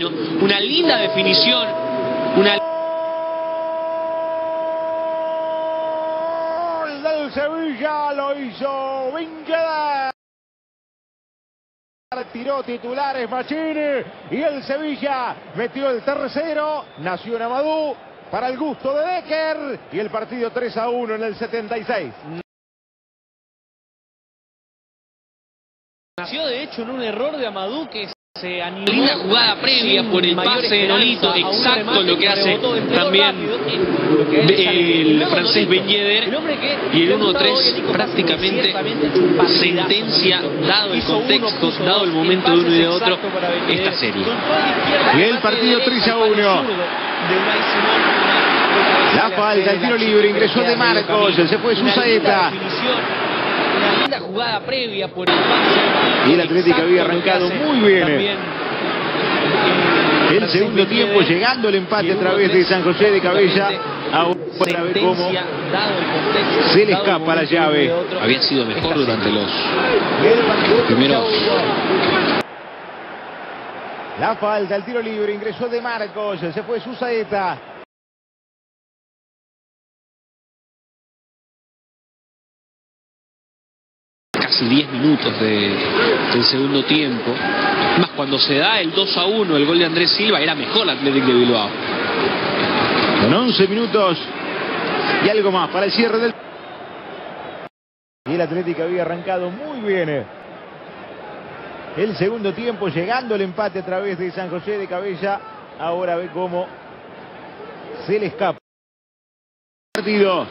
Una linda definición, una... ¡Gol del Sevilla! Lo hizo Vinqueda. Tiró titulares Machini y el Sevilla metió el tercero. Nació en Amadou para el gusto de Decker y el partido 3-1 en el 76. Nació de hecho en un error de Amadou que se animó. Linda jugada previa por el pase de Nolito, exacto lo que hace también el francés Ben Yedder, y el 1-3 prácticamente sentencia, dado el contexto, dado el momento de uno y de otro, esta serie. Y el partido 3-1. La falta, el tiro libre, ingresó de Marcos, se fue Susaeta. Una linda jugada previa por el pase. Y el Atlético había arrancado muy bien. El segundo tiempo, llegando el empate a través de San José de Cabella. Ahora ve cómo se le escapa la llave. Había sido mejor durante los primeros. La falta, el tiro libre, ingresó de Marcos, se fue Susaeta. Casi 10 minutos del segundo tiempo. Más cuando se da el 2-1, el gol de Andrés Silva, era mejor el Atlético de Bilbao. Con 11 minutos y algo más para el cierre del... Y el Atlético había arrancado muy bien. El segundo tiempo, llegando el empate a través de San José de Cabella. Ahora ve cómo se le escapa. Partido.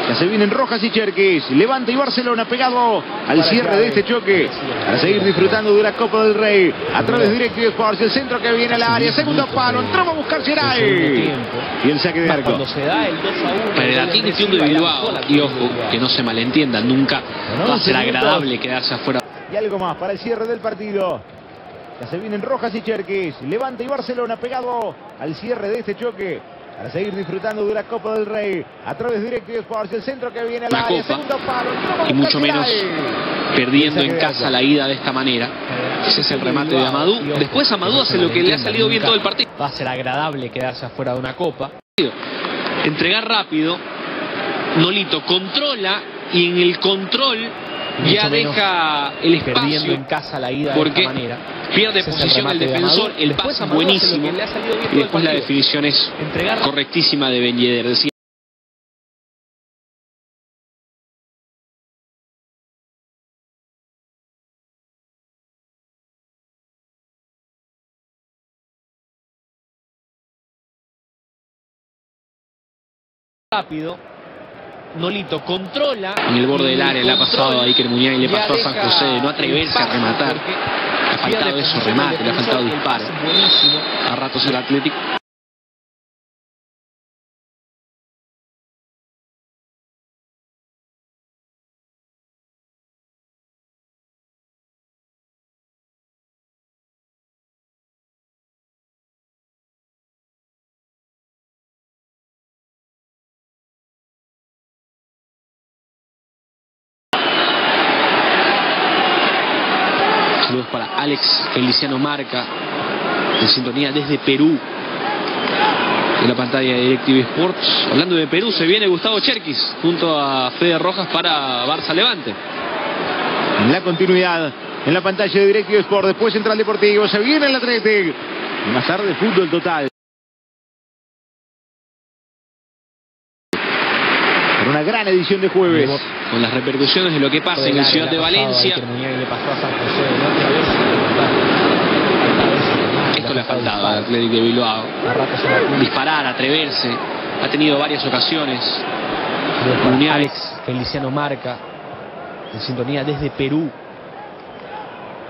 Ya se vienen Rojas y Cherkis. Levante y Barcelona pegado al cierre de este choque para seguir disfrutando de la Copa del Rey a través de DirecTV Sports. El centro que viene al área, segundo palo, entramos a buscar Geray y el saque de arco. Cuando se da el 2-1 para el Atlético de Bilbao, y ojo, que no se malentienda, nunca va a ser agradable quedarse afuera. Y algo más para el cierre del partido. Ya se vienen Rojas y Cherkis. Levante y Barcelona pegado al cierre de este choque para seguir disfrutando de la Copa del Rey a través de DirecTV Sports. El centro que viene al área, segundo palo, y mucho menos perdiendo en casa la ida de esta manera. Ese es el remate de Amadou. Después Amadou hace lo que le ha salido bien todo el partido. Va a ser agradable quedarse afuera de una copa. Entregar rápido. Nolito controla y en el control ya deja el espacio en casa la ida porque de esta manera. Pierde posición el defensor, el pase buenísimo y después la definición es correctísima de Ben Yedder. Rápido. Nolito controla. En el borde del área le ha pasado a Iker Muñoz y le pasó a San José de no atreverse a rematar. Le ha faltado eso, remate, le ha faltado disparo. A ratos el Atlético. Saludos para Alex Feliciano Marca, en sintonía desde Perú, en la pantalla de DirecTV Sports. Hablando de Perú, se viene Gustavo Cherkis junto a Fede Rojas para Barça Levante. En la continuidad, en la pantalla de DirecTV Sports, después Central Deportivo, se viene el Atlético. Más tarde fútbol total. Una gran edición de jueves. Con las repercusiones de lo que pasa en la ciudad de Valencia. Esto le ha faltado al Atlético de Bilbao. Disparar, atreverse. Ha tenido varias ocasiones. Alex Feliciano Marca, en sintonía desde Perú,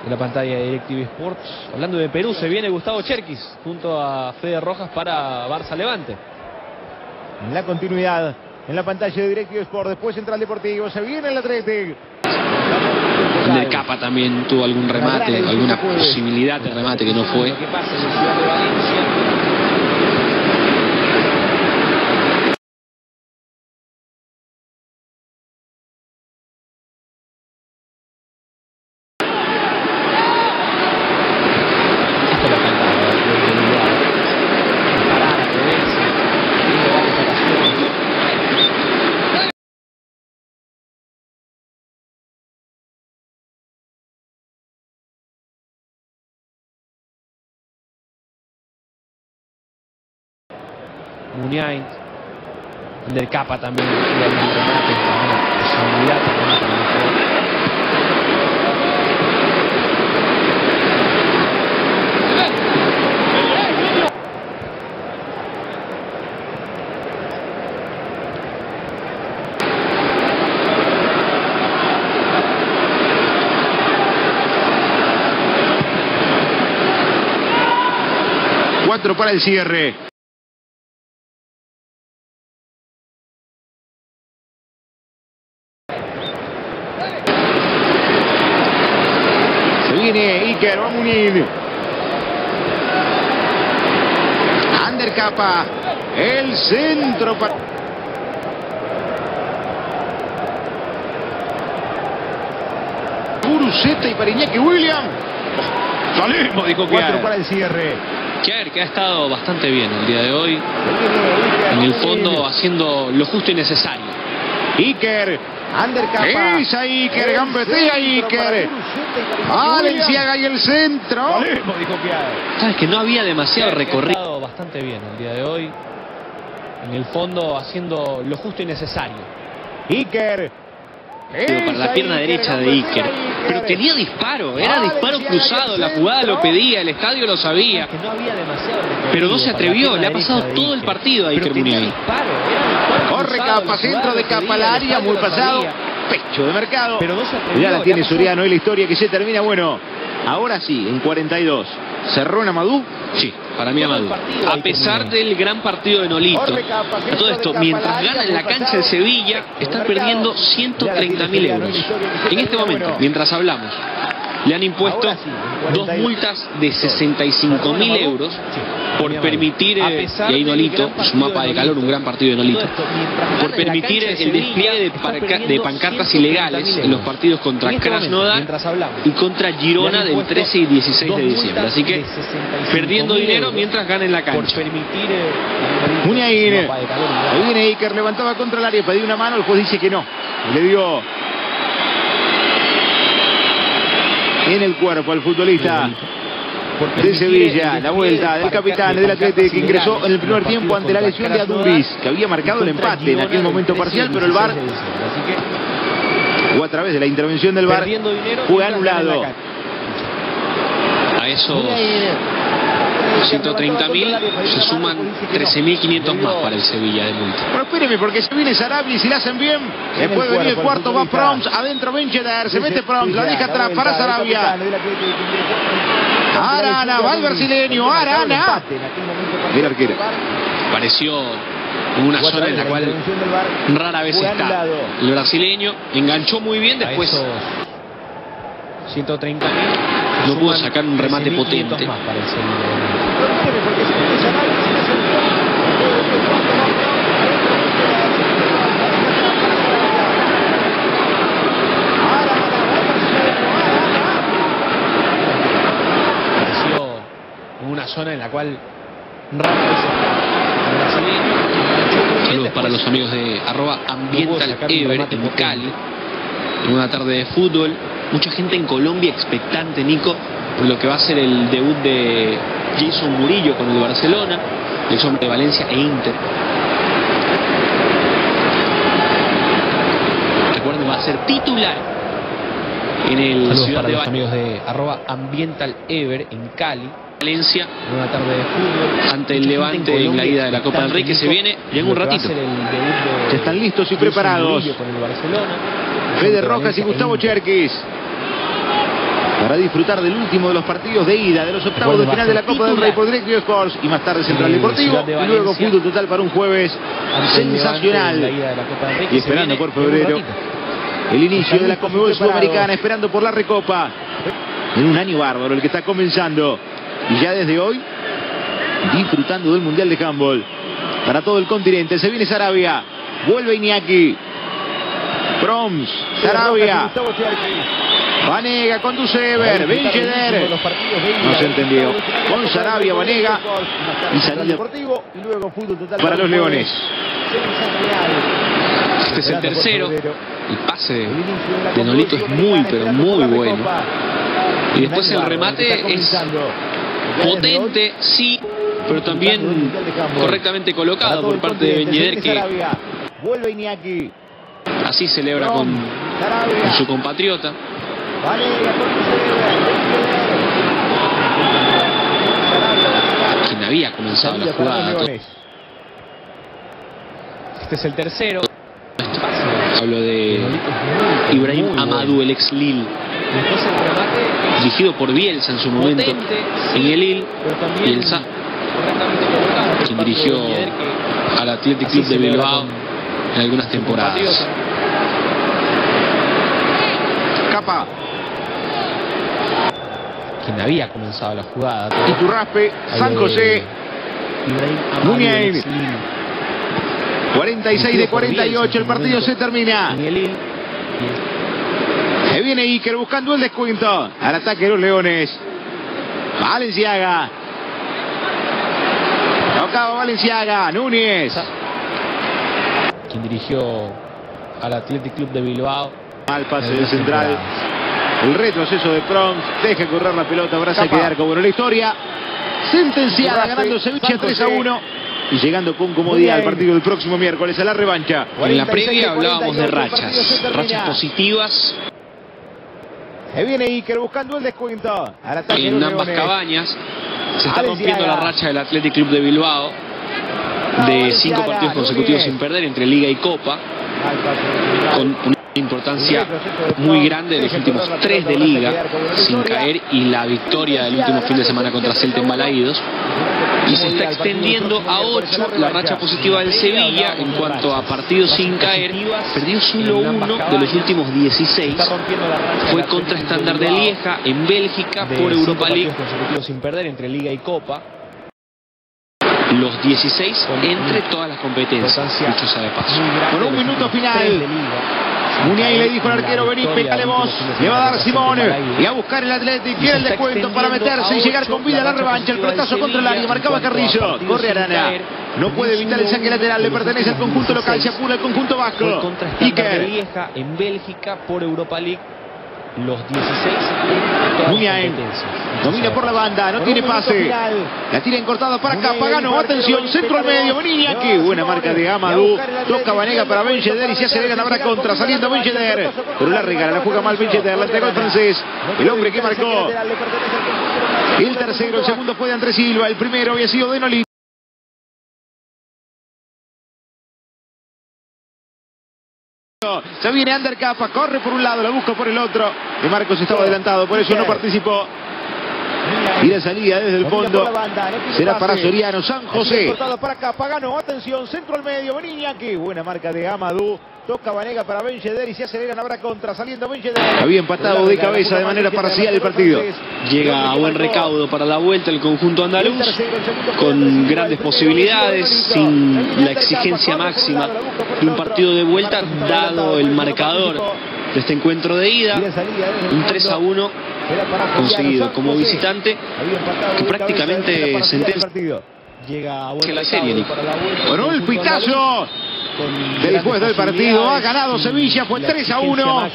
en la pantalla de DirecTV Sports. Hablando de Perú, se viene Gustavo Cherkis junto a Fede Rojas para Barça Levante. En la continuidad, en la pantalla de DirecTV Sport, después Central Deportivo, se viene el Atlético. El Capa también tuvo algún remate, alguna posibilidad de remate que no fue. Lo que pasa en la ciudad de Valencia. Muniain. El del Capa también. El remate, una posibilidad también para el juego. Para el cierre. Se viene Iker, va a Munir. Ander Capa. El centro para... Guruceta y para Iñaki William. Salimos, dijo 4 para el cierre. Que ha estado bastante bien el día de hoy. En el fondo haciendo lo justo y necesario. Iker, Ander Capa. Esa Iker, gambetea Iker. Valenciaga y el centro. Sabes que no había demasiado recorrido. Bastante bien el día de hoy. En el fondo haciendo lo justo y necesario. Iker. Para la pierna derecha de Iker. Pero tenía disparo, era disparo cruzado, la jugada lo pedía, el estadio lo sabía. Pero no se atrevió, le ha pasado todo el partido a Iker Muniain. Corre Capa, centro de Capa al área, muy pasado. Pecho de mercado. Ya la tiene Soriano y la historia que se termina. Bueno, ahora sí, en 42. ¿Cerró en Amadou? Sí, para mí Amadou. A pesar del gran partido de Nolito. A todo esto, mientras gana en la cancha de Sevilla, está perdiendo 130.000 euros. En este momento, mientras hablamos, le han impuesto 2 multas de 65.000 euros por permitir, y ahí Nolito, su mapa de calor, un gran partido de Nolito, por permitir el despliegue de pancartas ilegales en los partidos contra Krasnodar y contra Girona del 13 y 16 de diciembre. Así que perdiendo dinero mientras gana en la cancha. Muniain. Ahí viene Iker, levantaba contra el área, pedía una mano, el juez dice que no. Le dio en el cuerpo al futbolista de Sevilla. La vuelta del capitán del Atlético que ingresó en el primer tiempo ante la lesión de Aduriz, que había marcado el empate en aquel momento parcial, pero el VAR, o a través de la intervención del VAR, fue anulado. A esos 130.000 se suman 13.500 más para el Sevilla de multa. Pero espéreme, porque se viene Sarabia y si la hacen bien, después de venir el cuarto, va Proms, adentro Benjeder, se mete Proms, la deja atrás para Sarabia. Arana, va el brasileño, Arana. El arquero. Pareció una zona en la cual rara vez está. El brasileño enganchó muy bien, después 130.000. No pudo sacar un remate potente. Una zona en la cual rara vez está. Saludos para los amigos de @AmbientalEver en Cali. En una tarde de fútbol. Mucha gente en Colombia expectante, Nico, por lo que va a ser el debut de Jason Murillo con el Barcelona, el hombre de Valencia e Inter. Recuerden, va a ser titular en el Saludos Ciudad para de los amigos de ¡AmbientalEver en Cali. Valencia, en una tarde de fútbol, ante el Levante en la ida de la Copa del Rey, que se viene ya en un ratito. Están listos y preparados Fede Rojas y Gustavo Cherkis para disfrutar del último de los partidos de ida de los octavos de final de la Copa del Rey por Direct Sports, y más tarde Central Deportivo, y luego fútbol total para un jueves sensacional, y esperando por febrero el inicio de la Conmebol Sudamericana, esperando por la Recopa, en un año bárbaro el que está comenzando, y ya desde hoy disfrutando del Mundial de Handball para todo el continente. Se viene Sarabia, vuelve Iñaki, Proms, Sarabia, Vanega, conduce Ever, Benjeder, no se entendió, con Sarabia, Vanega, y salida para los Leones. Este es el tercero. El pase de Nolito es muy, pero muy bueno. Y después el remate es potente, sí, pero también correctamente colocado por parte de Ben Yedder, que vuelve Iñaki. así celebra con su compatriota. Quien había comenzado la jugada. Este es el tercero. Hablo de Ibrahim Amadou, el ex Lille, dirigido por Bielsa en su momento en el Lille. Bielsa, quien dirigió al Athletic Club de Bilbao en algunas temporadas. Capa. Quien había comenzado la jugada. Iturraspe, San José, Muniain. 46 de 48, el partido se termina. Se viene Iker buscando el descuento. Al ataque de los Leones. Valenciaga. Tocaba Valenciaga. Núñez. Quien dirigió al Athletic Club de Bilbao. Mal pase del central. El retroceso de Pronks. Deja correr la pelota. Braza que arco. Bueno, la historia sentenciada, ganando Sevilla 3-1. Y llegando con comodidad al partido del próximo miércoles, a la revancha. En la previa hablábamos de rachas positivas Se viene Iker buscando el descuento. en ambas cabañas. Se está rompiendo la racha del Athletic Club de Bilbao de 5 partidos consecutivos sin perder entre Liga y Copa, con una importancia muy grande de los últimos 3 de Liga sin caer, y la victoria del último fin de semana contra Celta en Balaídos. Y se está extendiendo a 8 la racha positiva del Sevilla en cuanto a partidos sin caer. Perdió solo 1 de los últimos 16. Fue contra Standard de Lieja en Bélgica por Europa League. Sin perder entre Liga y Copa. Los 16 entre todas las competencias, dicho sea de paso. Por un minuto final, Muniain le dijo al arquero: vení, pégale vos. Le va a dar Simón y a buscar el Athletic. Quiere el descuento para meterse y llegar con vida a la revancha. El pelotazo contra el área, marcaba Carrillo. Corre Arana. No puede evitar el saque lateral. Le pertenece al conjunto local. Se apura el conjunto vasco. Iker en Bélgica por Europa League. Los 16. Muniain domina por la banda, no tiene pase. La tira encortada para acá. Pagano, atención, centro al medio. Iñaki, buena marca de Amadou. Toca Vanega para Ben Yedder y se aceleran ahora contra. Saliendo Ben Yedder, pero la regala, la juega mal Ben Yedder. La entregó el francés, el hombre que marcó el tercero. El segundo fue de Andrés Silva. El primero había sido de Nolito. Se viene Ander Capa, corre por un lado, la busca por el otro. De Marcos estaba adelantado, por eso no participó. Y la salida desde el fondo será para Soriano. San José. Para acá, Pagano, atención, centro al medio. Iñaki, buena marca de Amadou. Toca Vanega para Ben Yedder y se aceleran ahora contra. Saliendo Ben Yedder. Había empatado de cabeza de manera parcial el partido. Llega a buen recaudo para la vuelta el conjunto andaluz, con grandes posibilidades, sin la exigencia máxima de un partido de vuelta, dado el marcador de este encuentro de ida. Un 3-1 conseguido como visitante, que prácticamente sentencia que la serie, Nico. Bueno, el pitazo del juez del partido. Ha ganado Sevilla, fue 3-1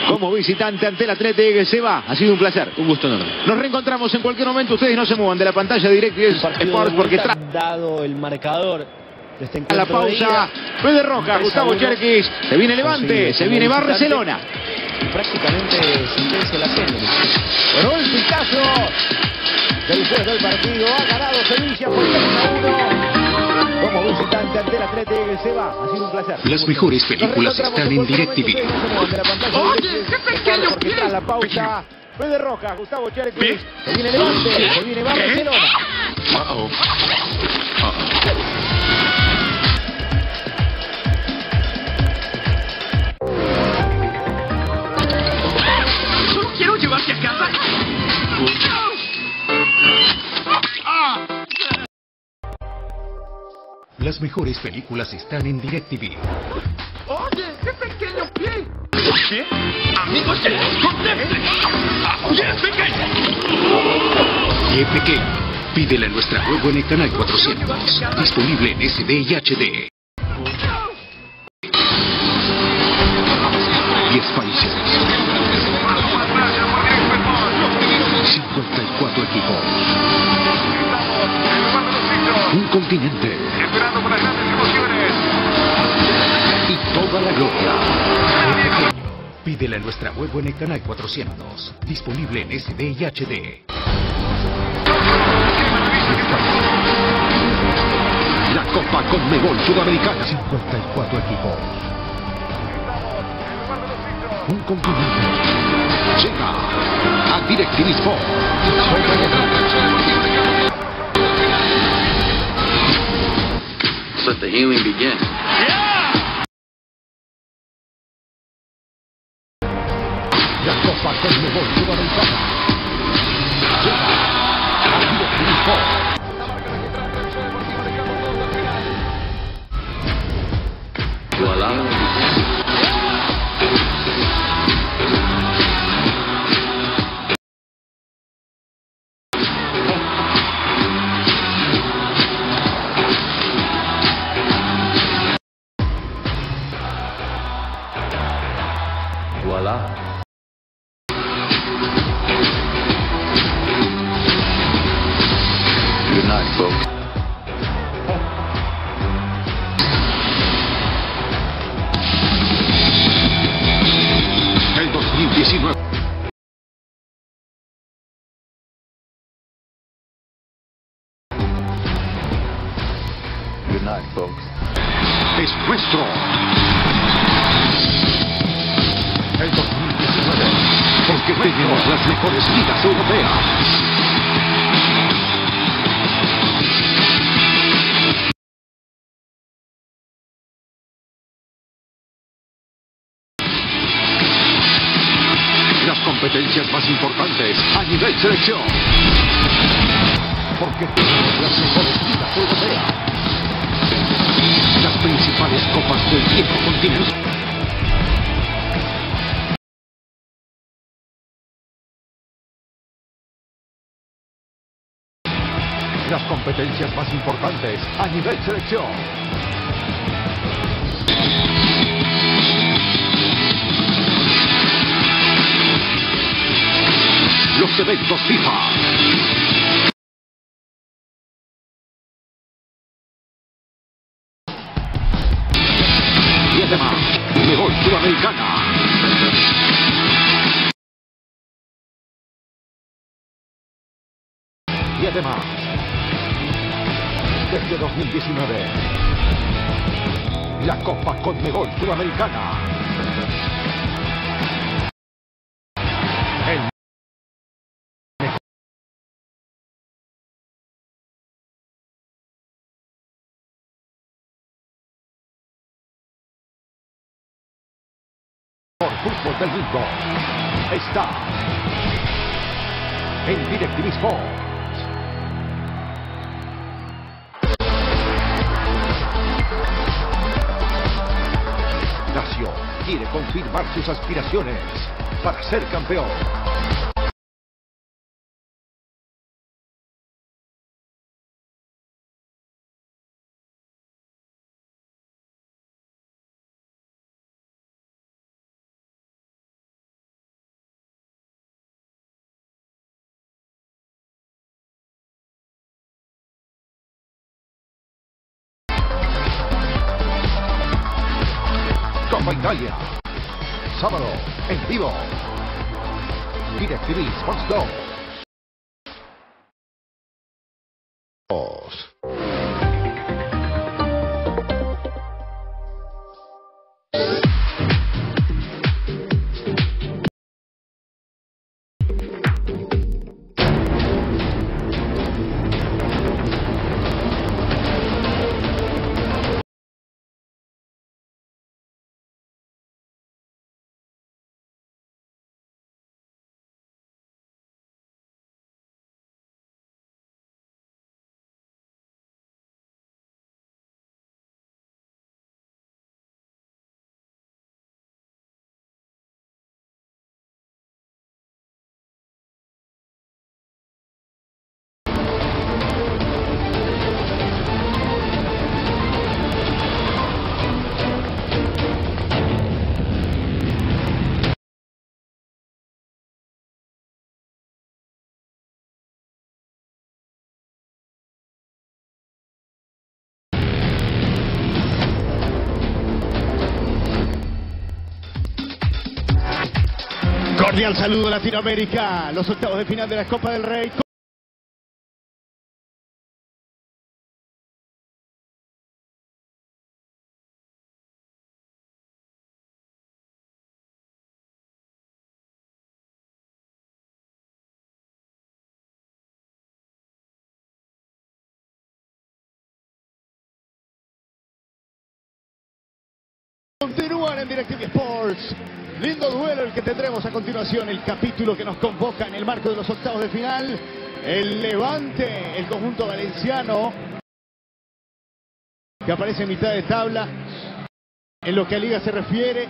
como visitante ante el Athletic. Se va, ha sido un placer, un gusto enorme. Nos reencontramos en cualquier momento. Ustedes no se muevan de la pantalla de DirecTV Sports, porque dado el marcador de este a la pausa, Fede Roja, Gustavo Cherkis. Se viene Levante, se viene Barcelona. Prácticamente sentencia la serie. Bueno, el pitazo del juez del partido. Ha ganado Sevilla por 3-1 como visitante ante el Athletic. Se va, ha sido un placer. Las mejores películas están en DirecTV. Oye, qué pequeño pie. Tras la pausa, Fede Roja, Gustavo Cherkis. Se viene Levante, se viene Barcelona. Quiero llevarte a casa. Las mejores películas están en DirecTV. Oye, qué pequeño pie. ¿Qué? Amigos, contémple. ¡Qué pequeño! Pie pequeño. Pídela en nuestra web o en el canal 400. Disponible en SD y HD. 10 países. 54 equipos. continente. Esperando para grandes emociones. Y toda la gloria. Pídela en nuestra web o en el canal 400. Disponible en SD y HD. La Copa Conmebol Sudamericana. 54 equipos. Un continente. Llega a DirecTV Sport. Let the healing begin. La Copa Conmebol Sudamericana. Llega a DirecTV Sport. Voilà. Voilà. Good night, folks. El 2019. Good night, folks. Es nuestro. El 2019. Porque tenemos las mejores ligas europeas. Las competencias más importantes a nivel selección. Porque tenemos las mejores ligas europeas. Las principales copas del viejo continente. Las competencias más importantes a nivel selección. Los eventos FIFA. Y además, Conmebol Sudamericana. Y además, desde 2019, la Copa Conmebol Sudamericana. El mejor fútbol del mundo está en DirecTV Sport. Lazio quiere confirmar sus aspiraciones para ser campeón. Copa Italia, sábado, en vivo. DirecTV Sports 2. Cordial saludo a Latinoamérica, los octavos de final de la Copa del Rey. Continúan en DirecTV Sports. Lindo duelo el que tendremos a continuación, el capítulo que nos convoca en el marco de los octavos de final. El Levante, el conjunto valenciano, que aparece en mitad de tabla en lo que a Liga se refiere,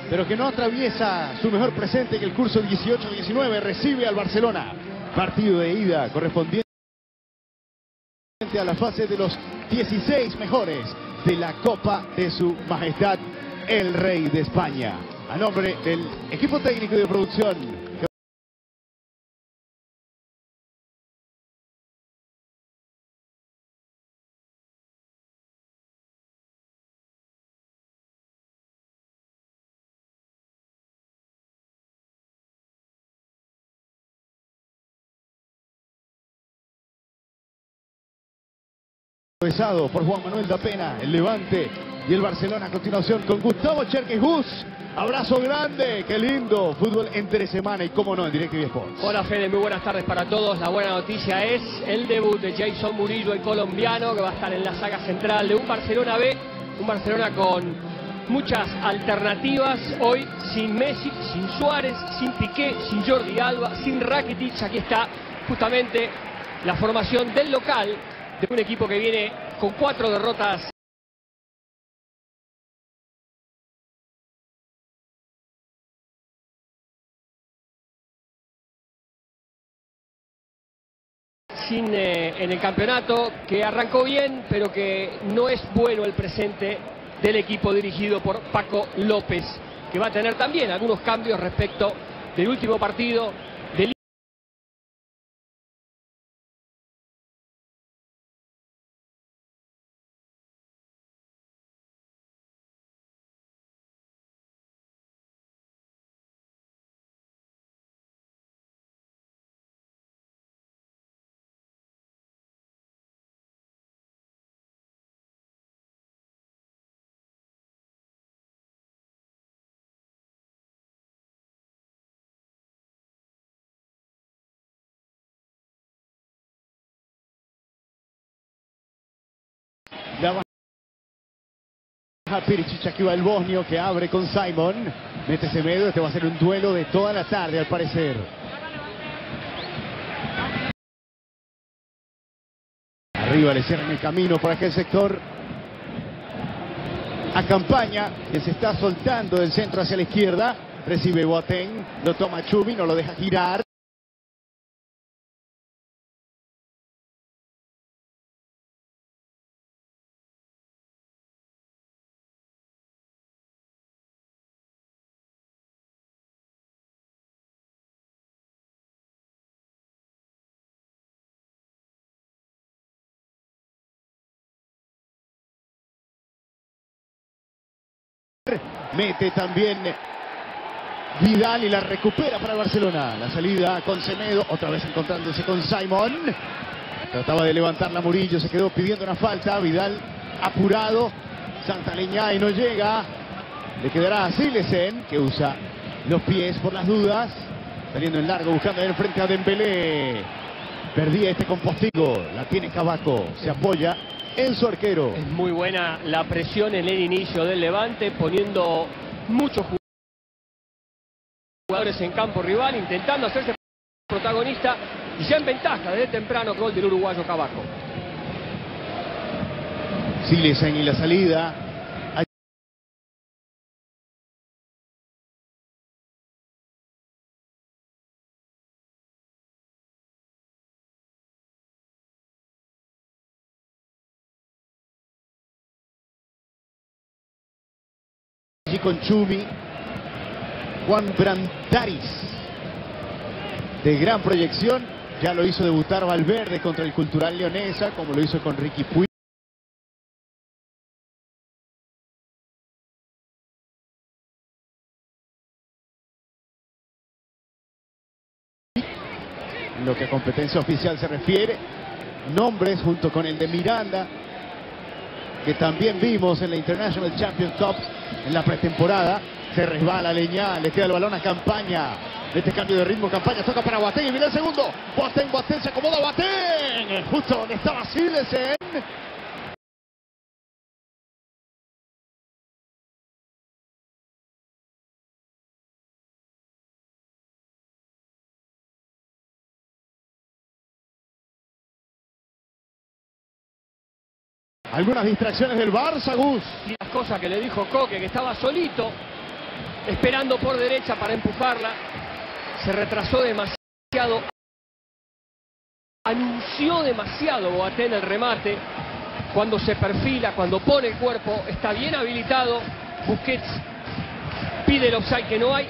pero que no atraviesa su mejor presente en el curso 18-19. Recibe al Barcelona. Partido de ida correspondiente a la fase de los 16 mejores de la Copa de Su Majestad el Rey de España. A nombre del equipo técnico y de producción, pesado por Juan Manuel da Pena, el Levante y el Barcelona a continuación con Gustavo Cherkis. Abrazo grande, qué lindo fútbol entre semana y cómo no en DirecTV Sports. Hola Fede, muy buenas tardes para todos. La buena noticia es el debut de Jason Murillo, el colombiano, que va a estar en la saga central de un Barcelona B, un Barcelona con muchas alternativas hoy, sin Messi, sin Suárez, sin Piqué, sin Jordi Alba, sin Rakitic. Aquí está justamente la formación del local de un equipo que viene con 4 derrotas en el campeonato, que arrancó bien, pero que no es bueno el presente del equipo dirigido por Paco López, que va a tener también algunos cambios respecto del último partido de Liga. La baja Piricic, aquí va el bosnio que abre con Simon. Mete Semedo, este va a ser un duelo de toda la tarde al parecer. Arriba le cierran el camino por aquel sector. A Campaña, que se está soltando del centro hacia la izquierda. Recibe Boateng, lo toma Chumi, no lo deja girar. Mete también Vidal y la recupera para Barcelona. La salida con Semedo, otra vez encontrándose con Simon. Trataba de levantarla Murillo, se quedó pidiendo una falta. Vidal apurado, Santaleñá y no llega. Le quedará a Silesen, que usa los pies por las dudas. Saliendo en largo, buscando el frente a Dembélé. Perdía este con Postigo, la tiene Cavaco, se apoya en su arquero. Es muy buena la presión en el inicio del Levante, poniendo muchos jugadores en campo rival, intentando hacerse protagonista y ya en ventaja desde temprano. Gol del uruguayo Cavaco. Silesen y la salida. Con Chumi, Juan Brandaris, de gran proyección, ya lo hizo debutar Valverde contra el Cultural Leonesa, como lo hizo con Ricky Puig. competencia oficial se refiere. Nombres junto con el de Miranda, que también vimos en la International Champions Cup en la pretemporada. Se resbala Leñá, le queda el balón a Campaña. Este cambio de ritmo, Campaña toca para Boateng y viene el segundo. Boateng se acomoda, Boateng, justo donde estaba Silesen. Algunas distracciones del Barça, Gus. Y las cosas que le dijo Coque, que estaba solito, esperando por derecha para empujarla. Se retrasó demasiado. Anunció demasiado Boateng el remate. Cuando se perfila, cuando pone el cuerpo, está bien habilitado. Busquets pide el offside que no hay.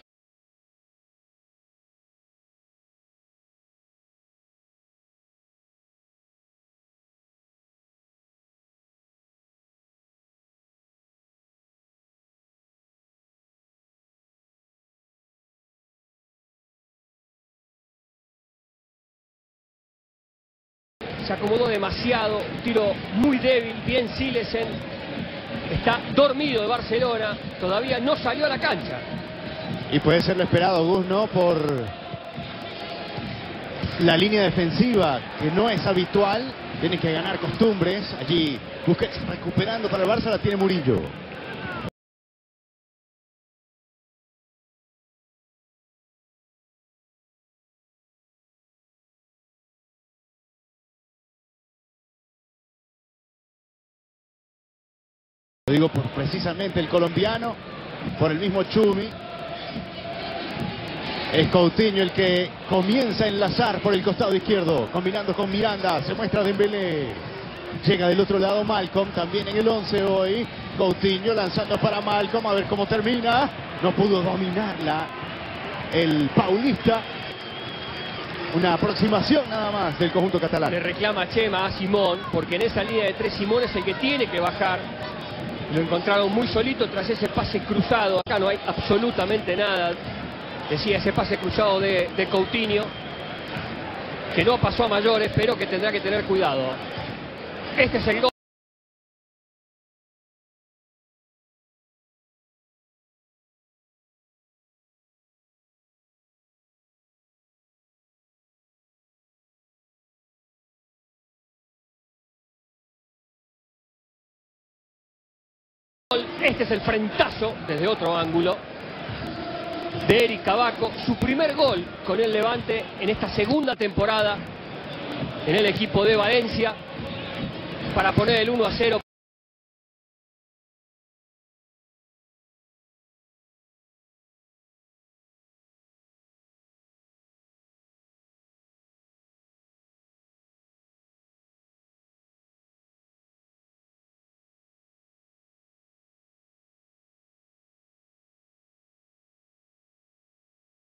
Se acomodó demasiado, un tiro muy débil, bien Silesen. Está dormido de Barcelona, todavía no salió a la cancha. Y puede ser lo esperado, Gus, ¿no? Por la línea defensiva, que no es habitual, tiene que ganar costumbres. Allí Busquets recuperando para el Barça, la tiene Murillo. Lo digo por precisamente el colombiano, por el mismo Chumi. Es Coutinho el que comienza a enlazar por el costado izquierdo, combinando con Miranda. Se muestra Dembélé. Llega del otro lado Malcolm, también en el 11 hoy. Coutinho lanzando para Malcolm, a ver cómo termina. No pudo dominarla el paulista. Una aproximación nada más del conjunto catalán. Le reclama Chema a Simón, porque en esa línea de tres Simón es el que tiene que bajar. Lo encontraron muy solito tras ese pase cruzado. Acá no hay absolutamente nada. Decía ese pase cruzado de Coutinho, que no pasó a mayores, pero que tendrá que tener cuidado. Este es el gol. Este es el frentazo desde otro ángulo de Eric Cavaco, su primer gol con el Levante en esta segunda temporada en el equipo de Valencia, para poner el 1-0.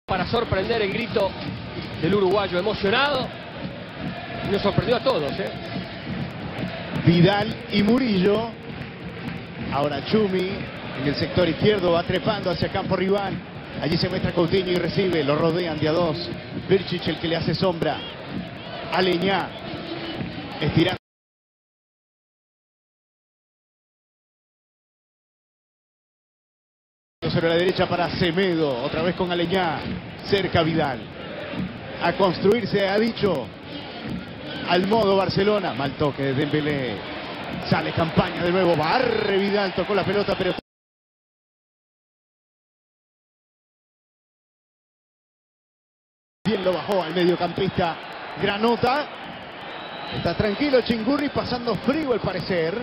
Para sorprender el grito del uruguayo emocionado. Y nos sorprendió a todos, Vidal y Murillo. Ahora Chumi en el sector izquierdo va trepando hacia campo rival. Allí se muestra Coutinho y recibe, lo rodean de a dos. Virchich el que le hace sombra a Leñá. Estirando sobre la derecha para Semedo, otra vez con Aleñá, cerca Vidal. A construirse, ha dicho, al modo Barcelona. Mal toque de Dembélé. Sale Campaña de nuevo, barre Vidal, tocó la pelota, pero bien lo bajó al mediocampista Granota. Está tranquilo Chingurri, pasando frío al parecer.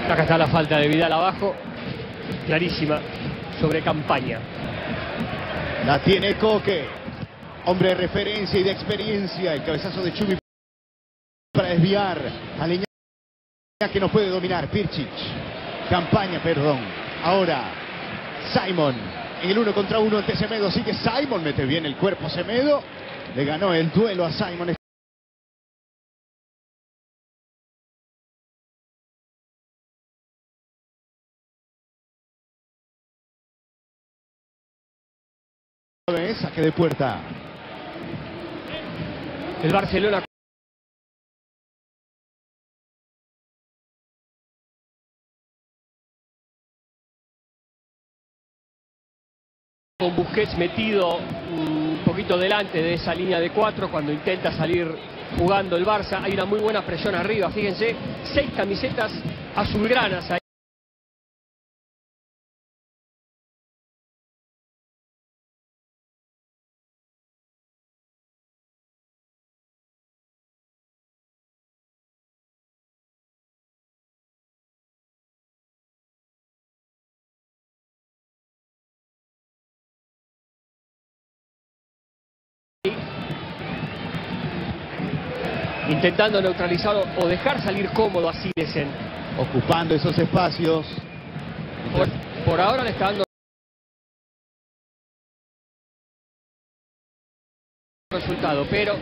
Acá está la falta de Vidal abajo, clarísima, sobre Campaña. La tiene Coque, hombre de referencia y de experiencia. El cabezazo de Chumi para desviar a Leñá. que no puede dominar Pircic. Campaña, perdón. Ahora Simon en el 1 contra 1 ante Semedo. Sigue Simon, mete bien el cuerpo Semedo. Le ganó el duelo a Simon. Saque de puerta. El Barcelona con Busquets metido un poquito delante de esa línea de 4 cuando intenta salir jugando el Barça. Hay una muy buena presión arriba, fíjense, 6 camisetas azulgranas ahí. Intentando neutralizar o dejar salir cómodo a Silesen. Ocupando esos espacios. Por ahora le está dando resultado, pero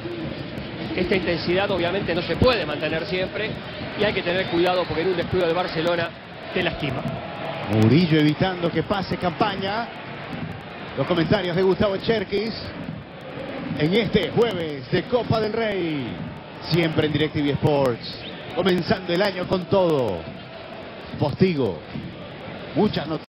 esta intensidad obviamente no se puede mantener siempre y hay que tener cuidado porque en un descuido de Barcelona te lastima. Murillo evitando que pase Campaña. Los comentarios de Gustavo Cherkis en este jueves de Copa del Rey. Siempre en DirecTV Sports. Comenzando el año con todo. Postigo. Muchas noticias.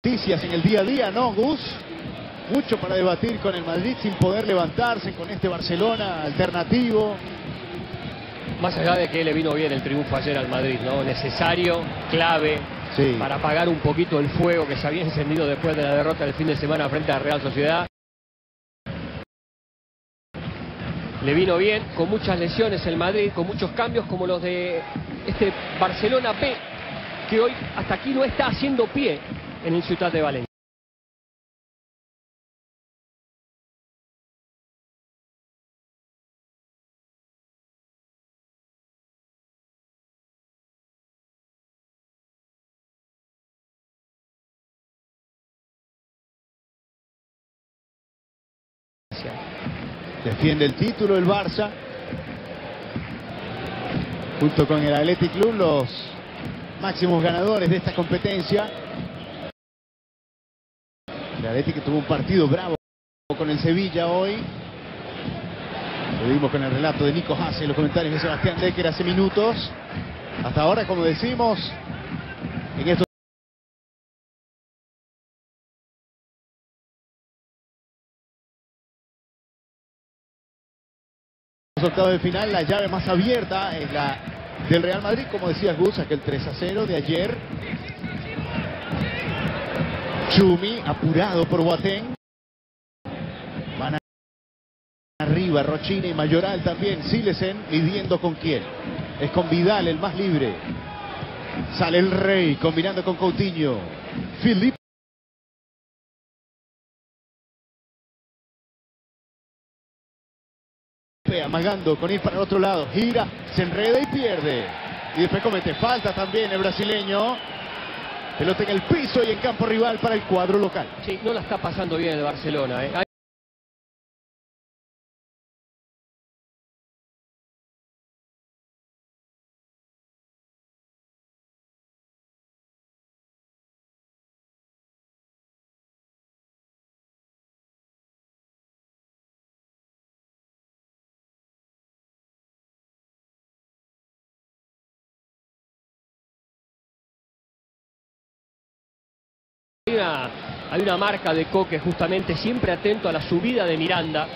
Noticias en el día a día, ¿no, Gus? Mucho para debatir con el Madrid sin poder levantarse, con este Barcelona alternativo. Más allá de que le vino bien el triunfo ayer al Madrid, ¿no? Necesario, clave, sí, para apagar un poquito el fuego que se había encendido después de la derrota del fin de semana frente a la Real Sociedad. Le vino bien, con muchas lesiones el Madrid, con muchos cambios como los de este Barcelona B, que hoy hasta aquí no está haciendo pie en el Ciutat de Valencia. Defiende el título el Barça. Junto con el Athletic Club, los máximos ganadores de esta competencia. El Athletic tuvo un partido bravo con el Sevilla hoy. Lo vimos con el relato de Nico Haase, los comentarios de Sebastián Decker hace minutos. Hasta ahora, como decimos, en estos octavos de final, la llave más abierta es la del Real Madrid, como decía Gus, aquel 3-0 de ayer. Chumi, apurado por Boateng. Van arriba Rochina y Mayoral también. Silesen lidiando con quién. Es con Vidal el más libre. Sale el Rey combinando con Coutinho. Filipe amagando con ir para el otro lado. Gira, se enreda y pierde. Y después comete falta también el brasileño. Pelota en el piso y en campo rival para el cuadro local. Sí, no la está pasando bien el Barcelona, ¿eh? Hay una marca de Coque justamente siempre atento a la subida de Miranda.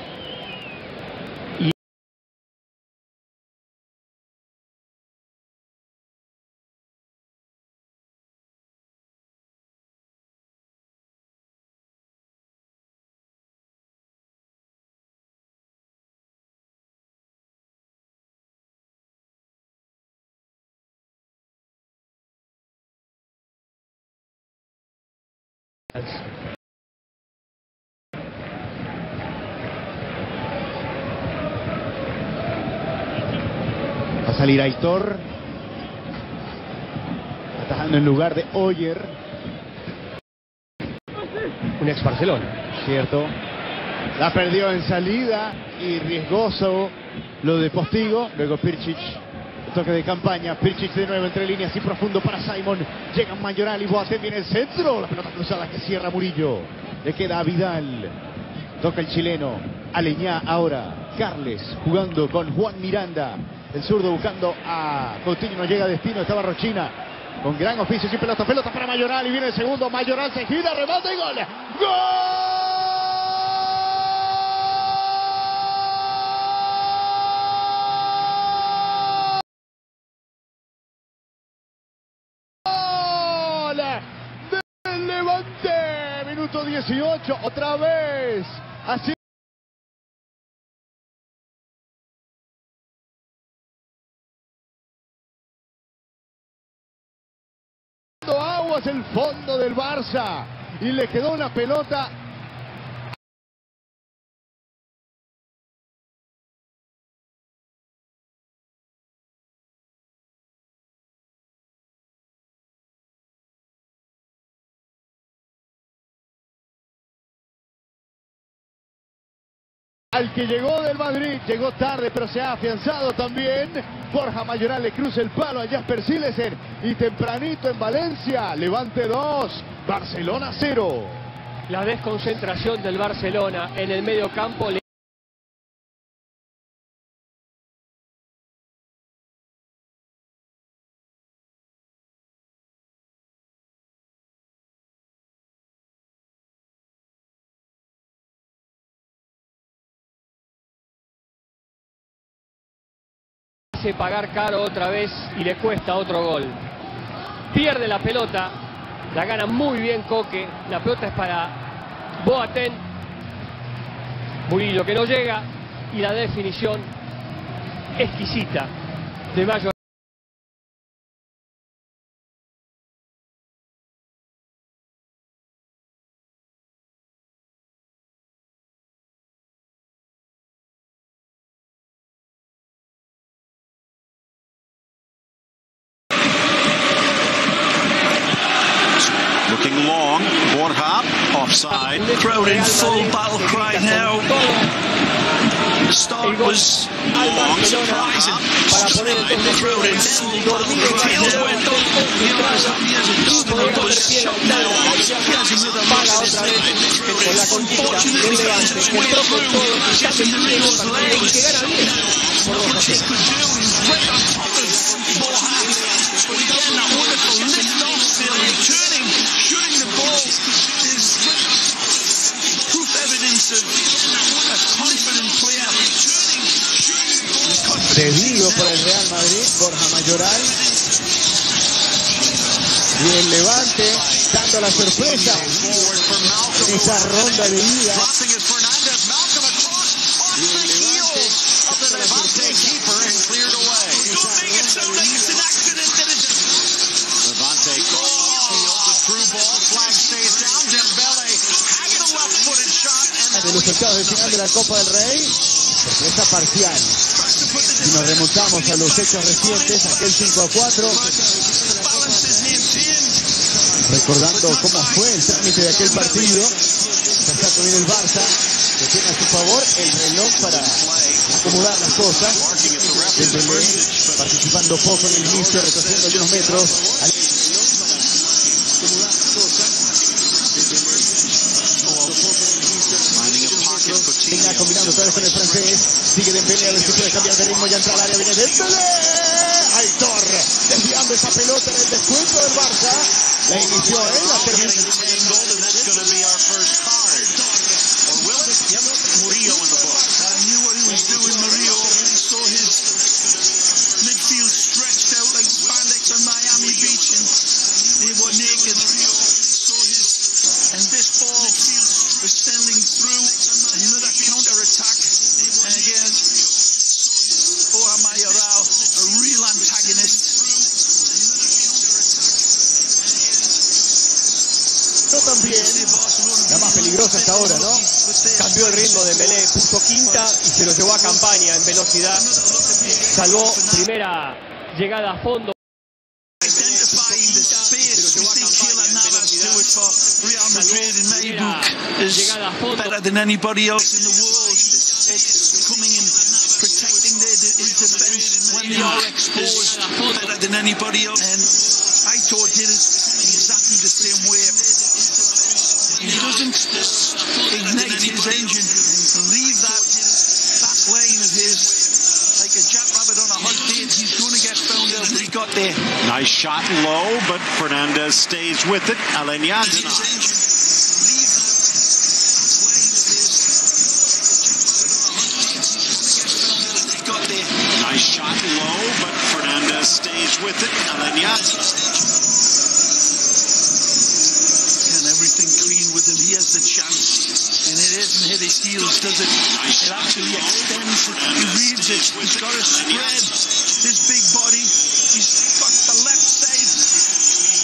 Va a salir Aitor, atajando en lugar de Oyer. Un ex Barcelona. Cierto. La perdió en salida y riesgoso lo de Postigo. Luego Pirčić, toque de campaña. Pirčić de nuevo entre líneas y profundo para Simon. Llega Mayoral y Boateng viene el centro. La pelota cruzada que cierra Murillo. Le queda a Vidal. Toca el chileno. Aleñá ahora. Carles jugando con Juan Miranda. El zurdo buscando a Coutinho. No llega a destino. Estaba Rochina. Con gran oficio sin pelota. Pelota para Mayoral y viene el segundo. Mayoral se gira, remata y gol. ¡Gol! Del Levante. Minuto 18. Otra vez. Así. Aguas el fondo del Barça y le quedó una pelota al que llegó del Madrid. Llegó tarde, pero se ha afianzado también. Borja Mayoral le cruza el palo a Jasper Silesen y tempranito en Valencia. Levante 2, Barcelona 0. La desconcentración del Barcelona en el medio campo. Pagar caro otra vez y le cuesta otro gol. Pierde la pelota, la gana muy bien Coque. La pelota es para Boateng. Murillo que no llega y la definición exquisita de Mayo. Looking long, Borja, offside. Crowd in full battle cry now. The start was long, surprising. Crowd in full battle cry now. The start was shut down. Getting with a massive unfortunately finds its way through. Getting the Rio's legs. What he could do is right on top of Borja. But again, that wonderful lift off still, returning, shooting the ball is proof evidence of a confident player. Cedido por el Real Madrid, Borja Mayoral. Y el Levante dando la sorpresa en esa ronda de ida. De los octavos de final de la Copa del Rey, sorpresa parcial. Si nos remontamos a los hechos recientes, aquel 5-4, recordando cómo fue el trámite de aquel partido, está también el Barça, que tiene a su favor el reloj para acomodar las cosas. Dembélé participando poco en el inicio, retrocediendo algunos metros. Combinando otra vez con el francés, sigue Dembélé a ver si puede cambiar de ritmo, ya entra al área, viene Dembélé, Aitor, desviando esa pelota en el descuento del Barça, la inició él, la terminó. Murillo in the box. I knew what he was doing, Murillo. Saw his midfield stretched out like spandex on Miami Beach, and they were naked. And this ball was sending through another counter-attack. And again, Borja Mayoral, a real antagonist. también. La más peligrosa hasta ahora, ¿no? Cambió el ritmo de Melé, puso quinta y se lo llevó a Campaña en velocidad. Salvó primera llegada a fondo. Real Madrid in my book is better than anybody else in the world. It's coming and protecting his defense when they are exposed better than anybody else. And I thought did it exactly the same way. He doesn't ignite his engine and leave that back lane of his like a jackrabbit on a hot date. He's going to get found out, but he got there. Nice shot low, but Fernandez stays with it. Aleñá. Nice shot low, but Fernandez stays with it. Aleñá. And everything clean with him. He has the chance. And it isn't hit his heels, does it? It actually extends it. He reads it. He's got to spread his big body. He's got the left side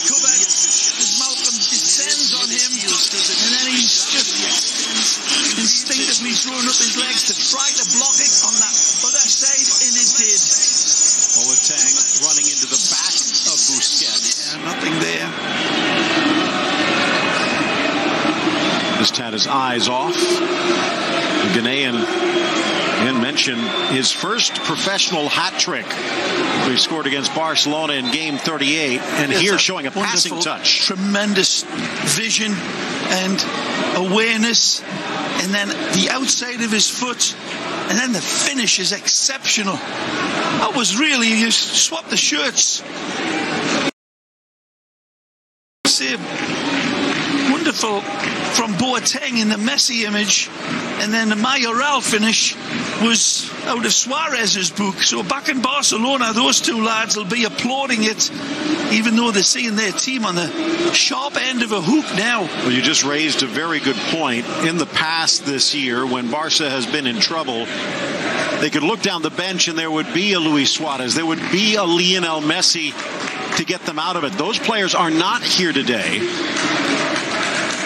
covered. As Malcolm descends on him. And then he's just instinctively throwing up his legs to try to block it on that other side. And it did. Boateng running into the back of Busquets. Yeah, nothing there. Just had his eyes off. The Ghanaian, again, mentioned his first professional hat trick. He scored against Barcelona in game 38, and here showing a passing touch. Tremendous vision and awareness, and then the outside of his foot, and then the finish is exceptional. That was really, you swap the shirts. Wonderful from Boateng in the Messi image, and then the Mayoral finish was out of Suarez's book. So back in Barcelona, those two lads will be applauding it, even though they're seeing their team on the sharp end of a hook now. Well, you just raised a very good point. In the past this year, when Barca has been in trouble, they could look down the bench and there would be a Luis Suarez, there would be a Lionel Messi to get them out of it. Those players are not here today.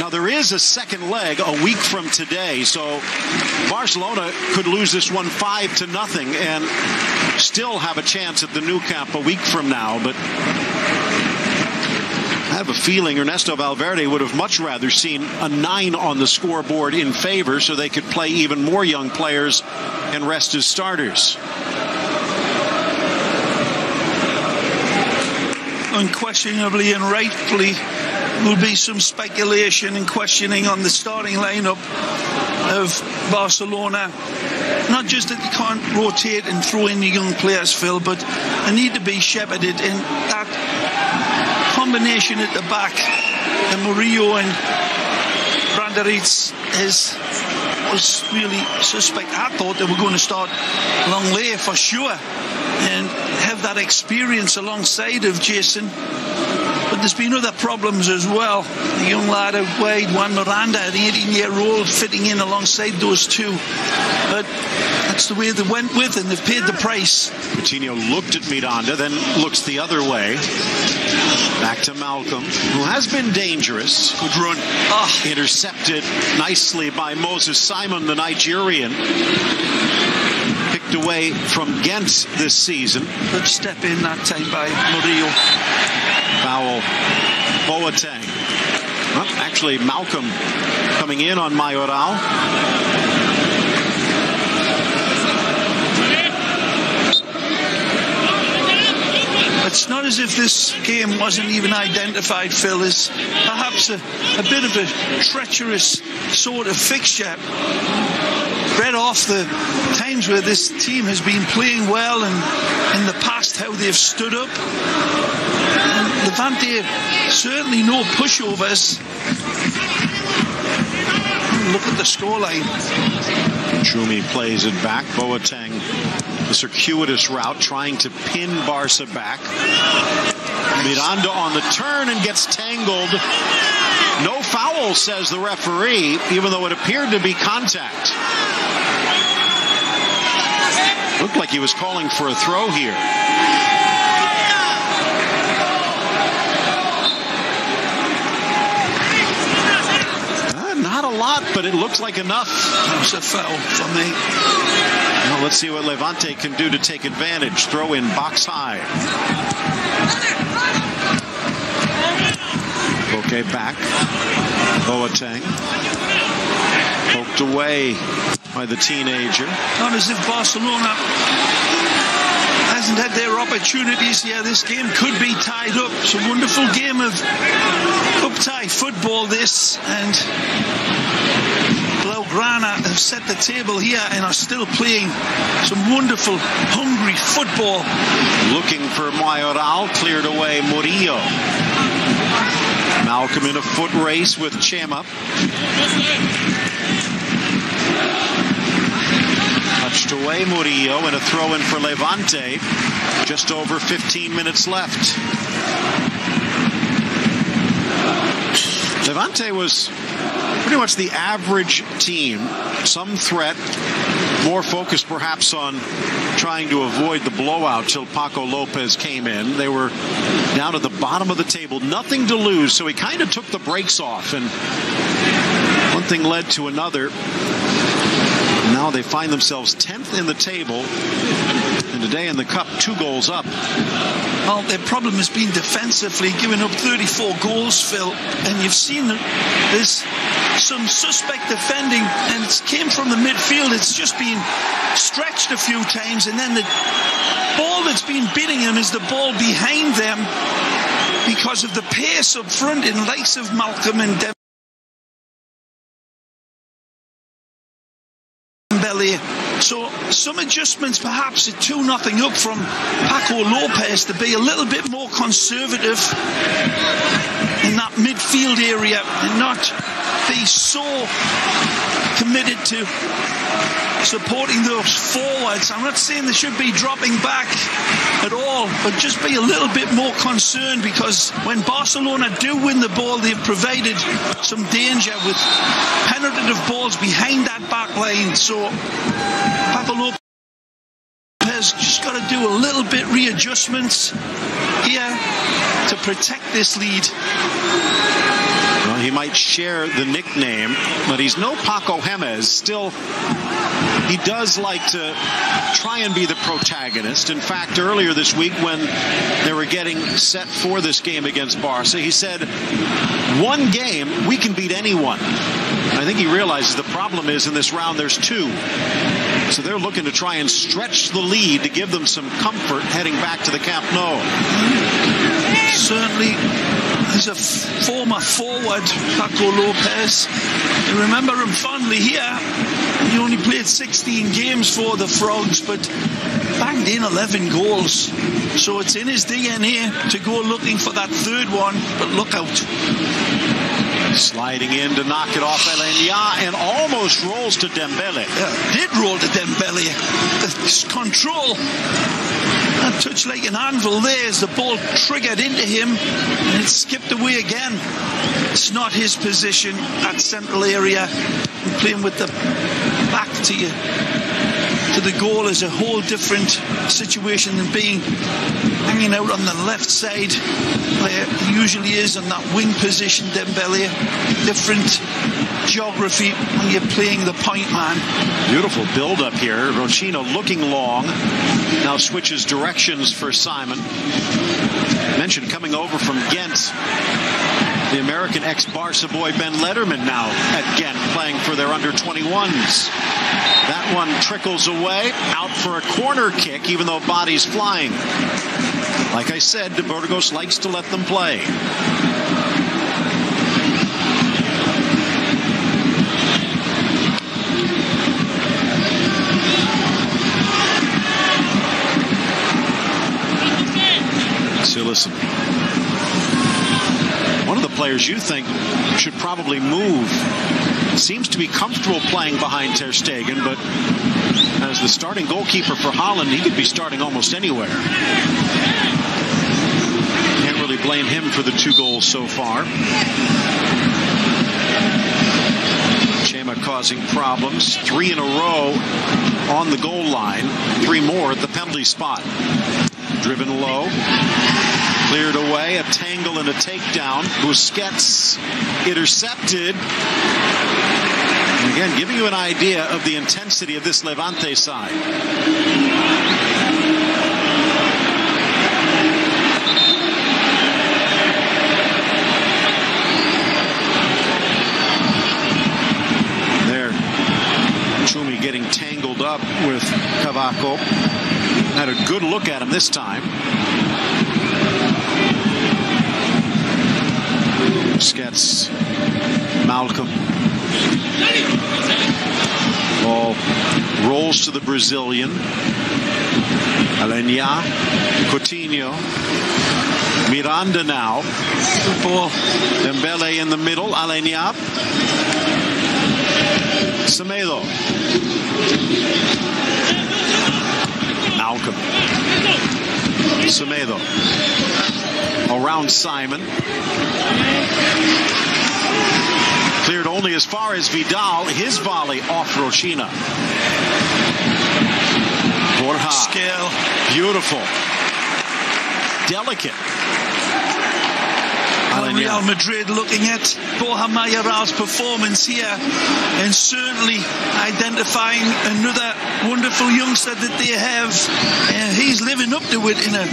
Now, there is a second leg a week from today, so Barcelona could lose this one 5-0 and still have a chance at the Nou Camp a week from now. But I have a feeling Ernesto Valverde would have much rather seen a 9 on the scoreboard in favor so they could play even more young players and rest his starters. Unquestionably and rightfully, will be some speculation and questioning on the starting lineup of Barcelona. Not just that they can't rotate and throw in the young players, Phil, but they need to be shepherded in that combination at the back. And Murillo and Branderitz was really suspect. I thought they were going to start Longley for sure and have that experience alongside of Jason. But there's been other problems as well. The young lad out wide, Juan Miranda, the 18-year-old, fitting in alongside those two. But that's the way they went with, and they've paid the price. Coutinho looked at Miranda, then looks the other way. Back to Malcolm, who has been dangerous. Good run. Intercepted nicely by Moses Simon, the Nigerian. Picked away from Ghent this season. Good step in that time by Murillo. Foul, Boateng. Well, actually, Malcolm coming in on Mayoral. It's not as if this game wasn't even identified, Phil, as perhaps a bit of a treacherous sort of fixture. Read off the times where this team has been playing well and in the past how they've stood up. And Levante, certainly no pushovers. Look at the scoreline. Chumi plays it back. Boateng, the circuitous route, trying to pin Barca back. Miranda on the turn and gets tangled. No foul, says the referee, even though it appeared to be contact. Looked like he was calling for a throw here. but it looks like enough. That was a foul for me. Well, let's see what Levante can do to take advantage. Throw in box high. Okay, back. Boateng. Poked away by the teenager. Not as if Barcelona hasn't had their opportunities here. This game could be tied up. It's a wonderful game of cup-tie football, this, and Blaugrana have set the table here and are still playing some wonderful, hungry football. Looking for Mayoral, cleared away Murillo. Malcolm in a foot race with Chema. Touched away Murillo, and a throw in for Levante. Just over 15 minutes left. Levante was pretty much the average team. Some threat, more focused perhaps on trying to avoid the blowout till Paco Lopez came in. They were down at the bottom of the table, nothing to lose, so he kind of took the brakes off, and one thing led to another. Now they find themselves 10th in the table, and today in the Cup, 2 goals up. Well, their problem has been defensively, giving up 34 goals, Phil, and you've seen there's some suspect defending, and it came from the midfield. It's just been stretched a few times, and then the ball that's been beating them is the ball behind them because of the pace up front in likes of Malcolm and Dembele. So some adjustments perhaps at 2-0 up from Paco Lopez to be a little bit more conservative in that midfield area and not be so committed to supporting those forwards. I'm not saying they should be dropping back at all, but just be a little bit more concerned, because when Barcelona do win the ball, they've provided some danger with penetrative balls behind that back line. So Paco Lopez just got to do a little bit readjustments here to protect this lead. Well, he might share the nickname, but he's no Paco Gémez. Still, he does like to try and be the protagonist. In fact, earlier this week when they were getting set for this game against Barca, he said, one game, we can beat anyone. I think he realizes the problem is in this round there's 2. So they're looking to try and stretch the lead to give them some comfort heading back to the Camp Nou. Certainly, as a former forward, Paco Lopez, you remember him fondly here. He only played 16 games for the Frogs, but banged in 11 goals. So it's in his DNA to go looking for that 3rd one, but look out. Sliding in to knock it off Elenia, and almost rolls to Dembele. Yeah, did roll to Dembele. The control. A touch like an anvil there as the ball triggered into him, and it skipped away again. It's not his position, that central area. And playing with the back to you, to the goal, is a whole different situation than being hanging out on the left side where he usually is on that wing position. Dembele, different geography when you're playing the point man. Beautiful build up here. Rochino looking long, now switches directions for Simon. Mentioned coming over from Ghent, the American ex-Barca boy Ben Lederman now at Ghent playing for their under-21s. That one trickles away, out for a corner kick, even though body's flying. Like I said, De Burgos likes to let them play. Listen, one of the players you think should probably move seems to be comfortable playing behind Ter Stegen, but as the starting goalkeeper for Holland, he could be starting almost anywhere. Can't really blame him for the 2 goals so far. Chema causing problems, 3 in a row on the goal line, 3 more at the penalty spot. Driven low, Cleared away, a tangle and a takedown. Busquets intercepted. And again, giving you an idea of the intensity of this Levante side. There, Chumi getting tangled up with Cavaco. Had a good look at him this time. Busquets, Malcolm. Ball rolls to the Brazilian. Alenia, Coutinho, Miranda now. Good ball. Dembele in the middle. Alenia. Semedo. Malcolm. Semedo. Around Simon. Cleared only as far as Vidal. His volley off Rochina. Borja. Scale. Beautiful. Delicate. Real Madrid looking at Borja Mayoral's performance here and certainly identifying another wonderful youngster that they have. And he's living up to it in a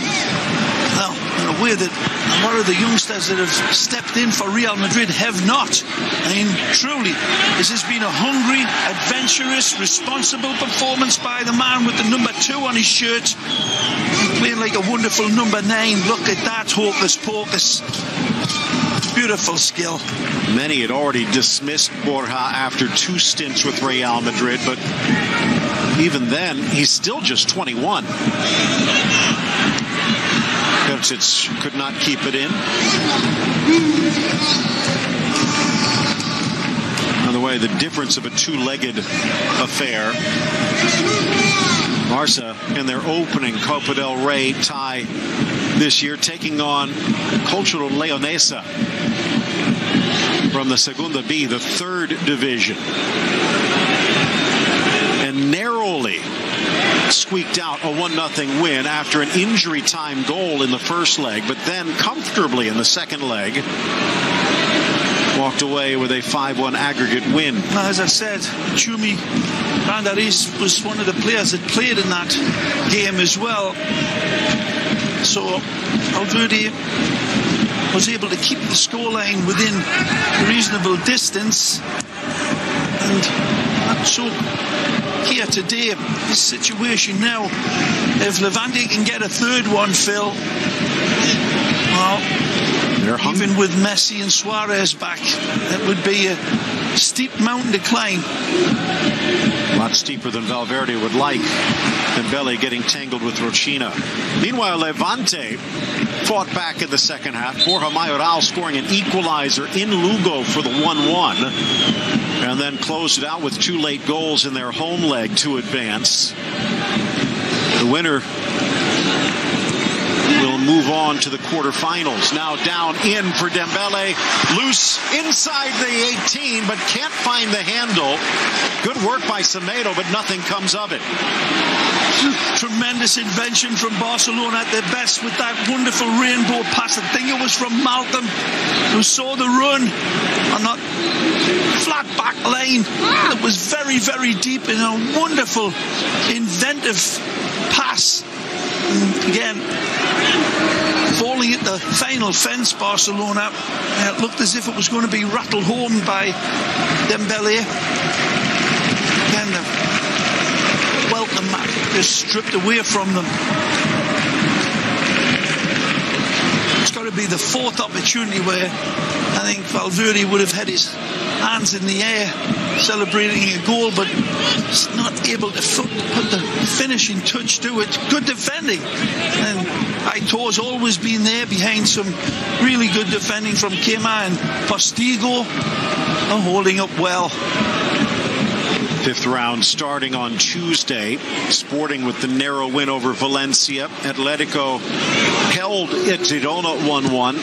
way that a lot of the youngsters that have stepped in for Real Madrid have not. I mean, truly, this has been a hungry, adventurous, responsible performance by the man with the number 2 on his shirt. Playing like a wonderful number 9. Look at that, hocus pocus. Beautiful skill. Many had already dismissed Borja after 2 stints with Real Madrid, but even then, he's still just 21. Kocic could not keep it in. By the way, the difference of a 2-legged affair. Barca in their opening Copa del Rey tie this year, taking on Cultural Leonesa from the Segunda B, the 3rd division, and narrowly squeaked out a 1-0 win after an injury time goal in the first leg, but then comfortably in the second leg walked away with a 5-1 aggregate win. As I said, Chumi Randariz was one of the players that played in that game as well. So Valverde was able to keep the scoreline within a reasonable distance. And so here today, this situation now, if Levante can get a 3rd one, Phil, well, even with Messi and Suarez back, it would be a steep mountain to climb. A lot steeper than Valverde would like. Dembele getting tangled with Rochina. Meanwhile, Levante fought back in the second half. Borja Mayoral scoring an equalizer in Lugo for the 1-1. And then closed it out with 2 late goals in their home leg to advance. The winner will move on to the quarterfinals. Now down in for Dembele. Loose inside the 18, but can't find the handle. Good work by Semedo, but nothing comes of it. Tremendous invention from Barcelona at their best with that wonderful rainbow pass. I think it was from Malcolm, who saw the run on that flat back line. It was very, very deep in a wonderful, inventive pass. And again, falling at the final fence, Barcelona. It looked as if it was going to be rattled home by Dembele. Again, the welcome mat just stripped away from them. It's got to be the 4th opportunity where I think Valverde would have had his hands in the air celebrating a goal, but he's not able to put the finishing touch to it. Good defending, and Aitor's always been there behind some really good defending from Kema and Postigo, holding up well. 5th round starting on Tuesday. Sporting with the narrow win over Valencia. Atletico held at Girona 1-1.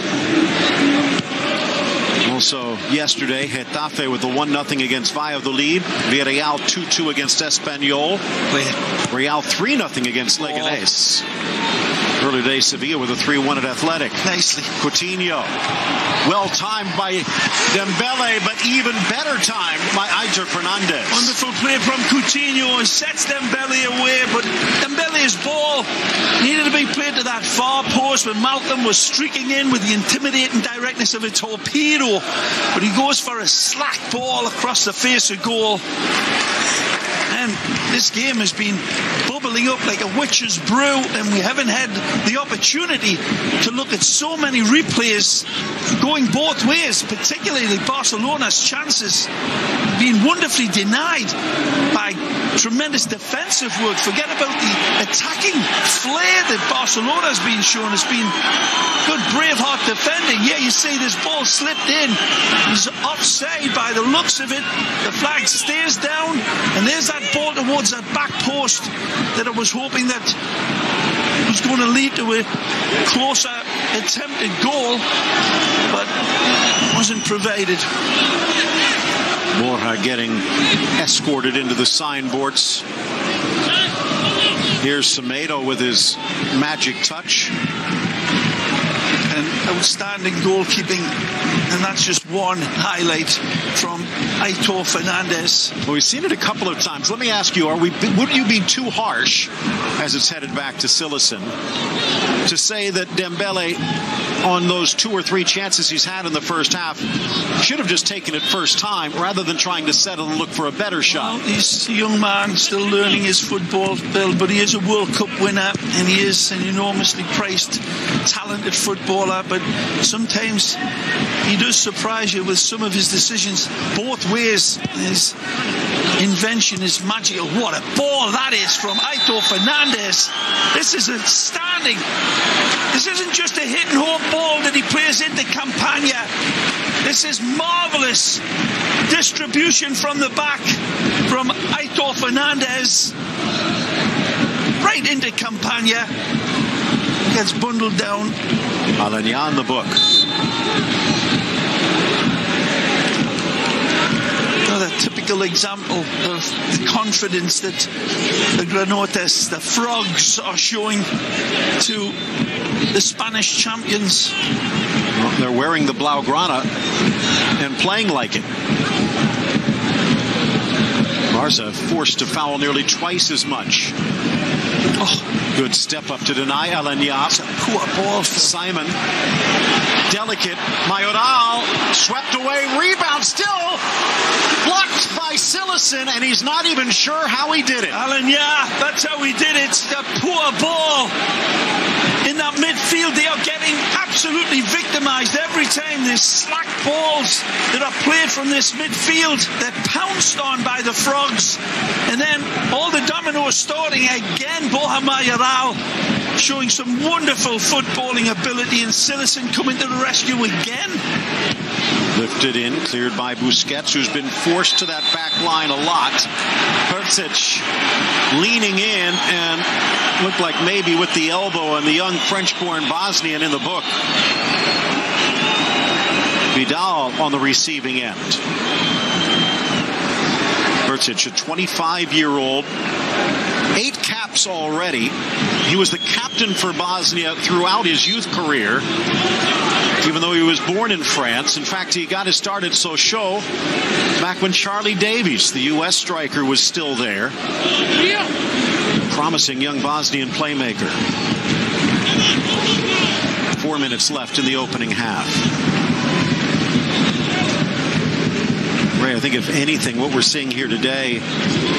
Also yesterday, Getafe with the 1-0 against Valladolid. Villarreal 2-2 against Espanyol. Real 3-0 against Leganés. Earlier today, Sevilla with a 3-1 at Athletic. Nicely. Coutinho. Well timed by Dembele, but even better timed by Aitor Fernandez. Wonderful play from Coutinho. Sets Dembele away, but Dembele's ball needed to be played to that far post when Malcolm was streaking in with the intimidating directness of a torpedo. But he goes for a slack ball across the face of goal. And this game has been bubbling up like a witch's brew, and we haven't had the opportunity to look at so many replays going both ways, particularly Barcelona's chances being wonderfully denied by tremendous defensive work. Forget about the attacking flair that Barcelona has been shown. It's been good Braveheart defending. Yeah, you see this ball slipped in. He's offside by the looks of it. The flag stays down, and there's that ball towards that back post that I was hoping that was going to lead to a closer attempted goal, but wasn't provided. Borja getting escorted into the signboards. Here's Semedo with his magic touch. And outstanding goalkeeping, and that's just one highlight from Aitor Fernandez. Well, we've seen it a couple of times. Let me ask you, would you be too harsh, as it's headed back to Silesen, to say that Dembele, on those 2 or 3 chances he's had in the first half, should have just taken it first time rather than trying to settle and look for a better shot? Well, he's a young man still learning his football, Bill, but he is a World Cup winner, and he is an enormously priced, talented footballer. But sometimes he does surprise you with some of his decisions both ways. His invention is magical. What a ball that is from Aitor Fernandez. This is outstanding. This isn't just a hit and hope ball that he plays into Campagna. This is marvelous distribution from the back from Aitor Fernandez right into Campagna. Gets bundled down. Alanya in the book. Another typical example of the confidence that the Granotes, the Frogs, are showing to the Spanish champions. Well, they're wearing the Blaugrana and playing like it. Barca forced to foul nearly twice as much. Oh, good step up to deny Alanya. Poor ball. Simon. Delicate. Mayoral swept away. Rebound still. Blocked by Silesen, and he's not even sure how he did it. Alanya, that's how he did it. The poor ball. In that midfield, they are getting absolutely victimized every time. These slack balls that are played from this midfield, they're pounced on by the Frogs. And then all the dominoes starting again. Borja Mayoral showing some wonderful footballing ability, and Silesen coming to the rescue again. Lifted in, cleared by Busquets, who's been forced to that back line a lot. Percic leaning in and looked like maybe with the elbow, and the young French-born Bosnian in the book. Vidal on the receiving end. Percic, a 25-year-old, 8 caps already. He was the captain for Bosnia throughout his youth career, even though he was born in France. In fact, he got his start at Sochaux back when Charlie Davies, the U.S. striker, was still there. Promising young Bosnian playmaker. 4 minutes left in the opening half. Ray, I think if anything, what we're seeing here today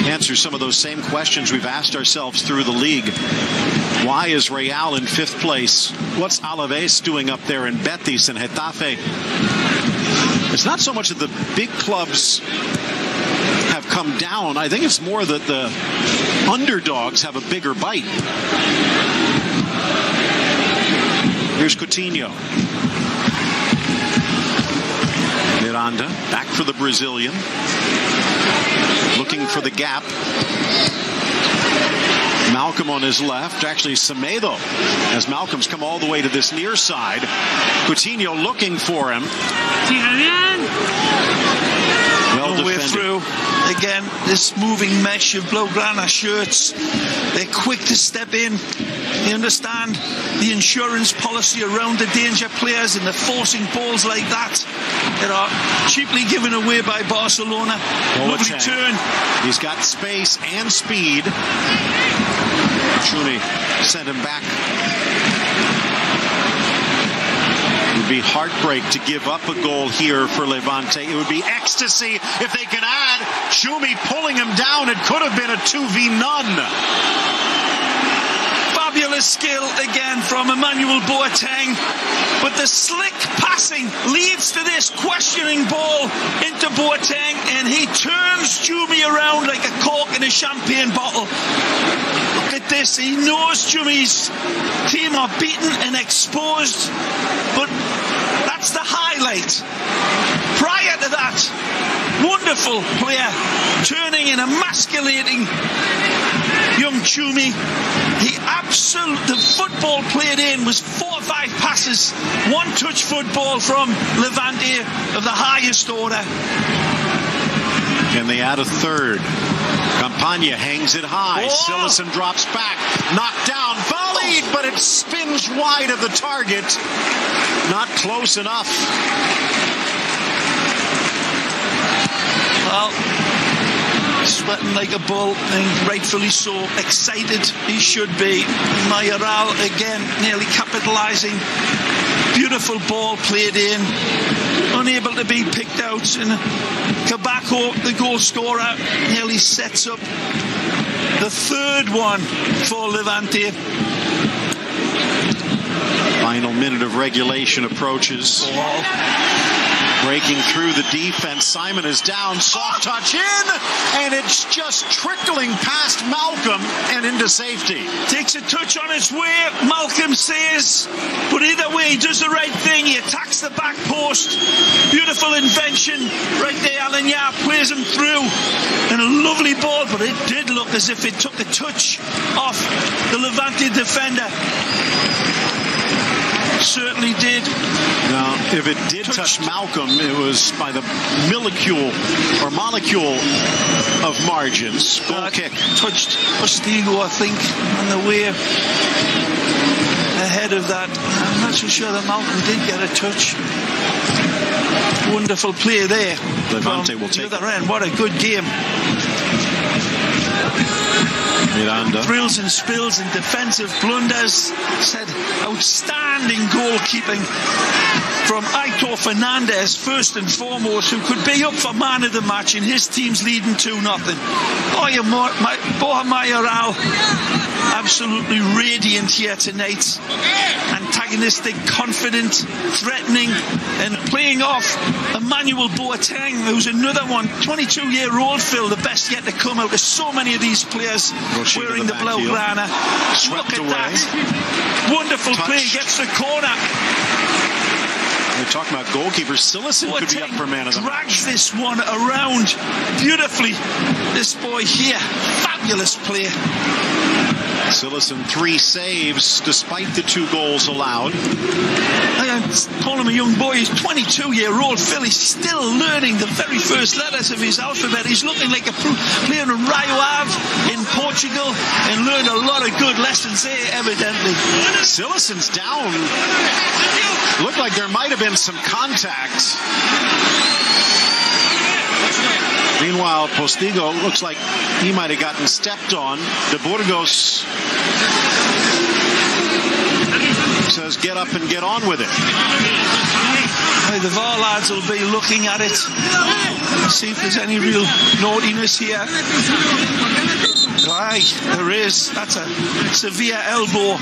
answers some of those same questions we've asked ourselves through the league. Why is Real in 5th place? What's Alaves doing up there in Betis and Getafe? It's not so much that the big clubs have come down. I think it's more that the underdogs have a bigger bite. Here's Coutinho. Miranda back for the Brazilian. Looking for the gap. Malcolm on his left. Actually, Semedo, as Malcolm's come all the way to this near side. Coutinho looking for him. Well the way through. Again, this moving mesh of Blaugrana shirts. They're quick to step in. They understand the insurance policy around the danger players, and they're forcing balls like that that are cheaply given away by Barcelona. Lovely turn. He's got space and speed. Chuni sent him back. It would be heartbreak to give up a goal here for Levante. It would be ecstasy if they can add. Chumi pulling him down. It could have been a 2v none. Fabulous skill again from Emmanuel Boateng, but the slick passing leads to this questioning ball into Boateng, and he turns Chumi around like a cork in a champagne bottle. Look at this, he knows Chumi's team are beaten and exposed, but that's the highlight. Prior to that, wonderful player turning and emasculating young Chumi. The football played in was 4 or 5 passes, one-touch football from Levante of the highest order. Can they add a third? Campagna hangs it high. Sillison drops back, knocked down, volleyed, but it spins wide of the target. Not close enough. Well, sweating like a bull, and rightfully so. Excited he should be. Mayoral again nearly capitalizing. Beautiful ball played in, unable to be picked out, and Cabaco, the goal scorer, nearly sets up the third one for Levante. Final minute of regulation approaches. Breaking through the defense, Simon is down, soft touch in, and it's just trickling past Malcolm and into safety. Takes a touch on its way, Malcolm says, but either way he does the right thing. He attacks the back post. Beautiful invention right there. Alagna plays him through, and a lovely ball, but it did look as if it took a touch off the Levante defender. Certainly did. Now, if it did touch Malcolm, it was by the molecule of margins. Goal kick. Touched Postigo, I think, on the way ahead of that. I'm not so sure that Malcolm did get a touch. Wonderful play there. Levante will take the other end. What a good game. Miranda. Thrills and spills and defensive blunders. Said outstanding goalkeeping from Aitor Fernandez, first and foremost, who could be up for man of the match, and his team's leading 2-0. Borja Mayoral, absolutely radiant here tonight. Antagonistic, confident, threatening, and playing off Emmanuel Boateng, who's another one, 22-year-old Phil, the best yet to come out of so many of these players wearing the Blaugrana. Look at that. Wonderful play, gets the corner. We're talking about goalkeepers. Sillison could be up for man of the match. Drags this one around beautifully. This boy here, fabulous play. Sillison 3 saves despite the 2 goals allowed. I call him a young boy. He's 22-year-old Phil. He's still learning the very first letters of his alphabet. He's looking like a player in Rio Ave in Portugal, and learned a lot of good lessons there, evidently. Sillison's down. Looked like there might have been some contact. Meanwhile, Postigo looks like he might have gotten stepped on. De Burgos says get up and get on with it. The VAR lads will be looking at it, see if there's any real naughtiness here. Aye, there is. That's a severe elbow.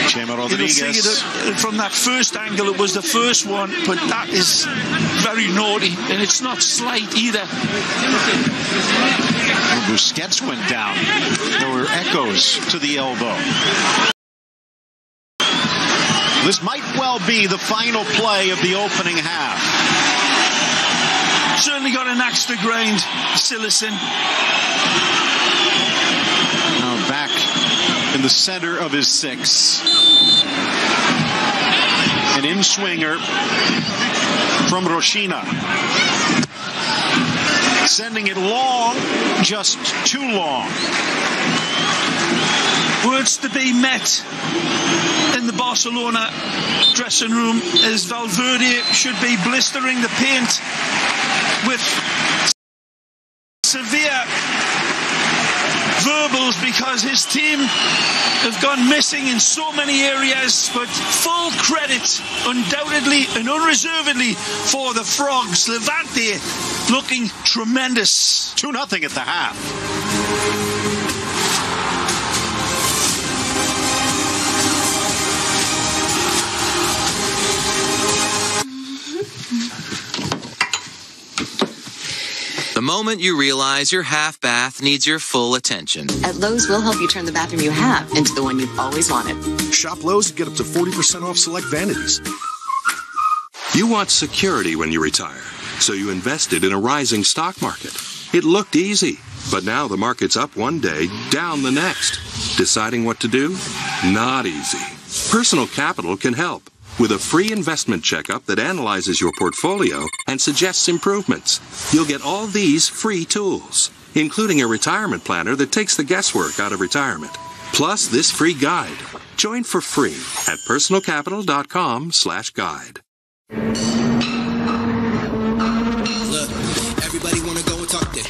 Chema Rodriguez. From that first angle, it was the first one, but that is very naughty, and it's not slight either. Busquets went down. There were echoes to the elbow. This might well be the final play of the opening half. Certainly got an axe to grind, Sillison. Now back in the center of his 6. An in-swinger from Roshina. sending it long, just too long. Words to be met in the Barcelona dressing room as Valverde should be blistering the paint with severe verbals because his team have gone missing in so many areas, but full credit undoubtedly and unreservedly for the Frogs. Levante looking tremendous. 2-0 at the half. The moment you realize your half bath needs your full attention. At Lowe's, we'll help you turn the bathroom you have into the one you've always wanted. Shop Lowe's and get up to 40% off select vanities. You want security when you retire, so you invested in a rising stock market. It looked easy, but now the market's up one day, down the next. Deciding what to do? Not easy. Personal Capital can help with a free investment checkup that analyzes your portfolio and suggests improvements. You'll get all these free tools, including a retirement planner that takes the guesswork out of retirement. Plus this free guide. Join for free at personalcapital.com/guide. Look, everybody wanna go and talk it.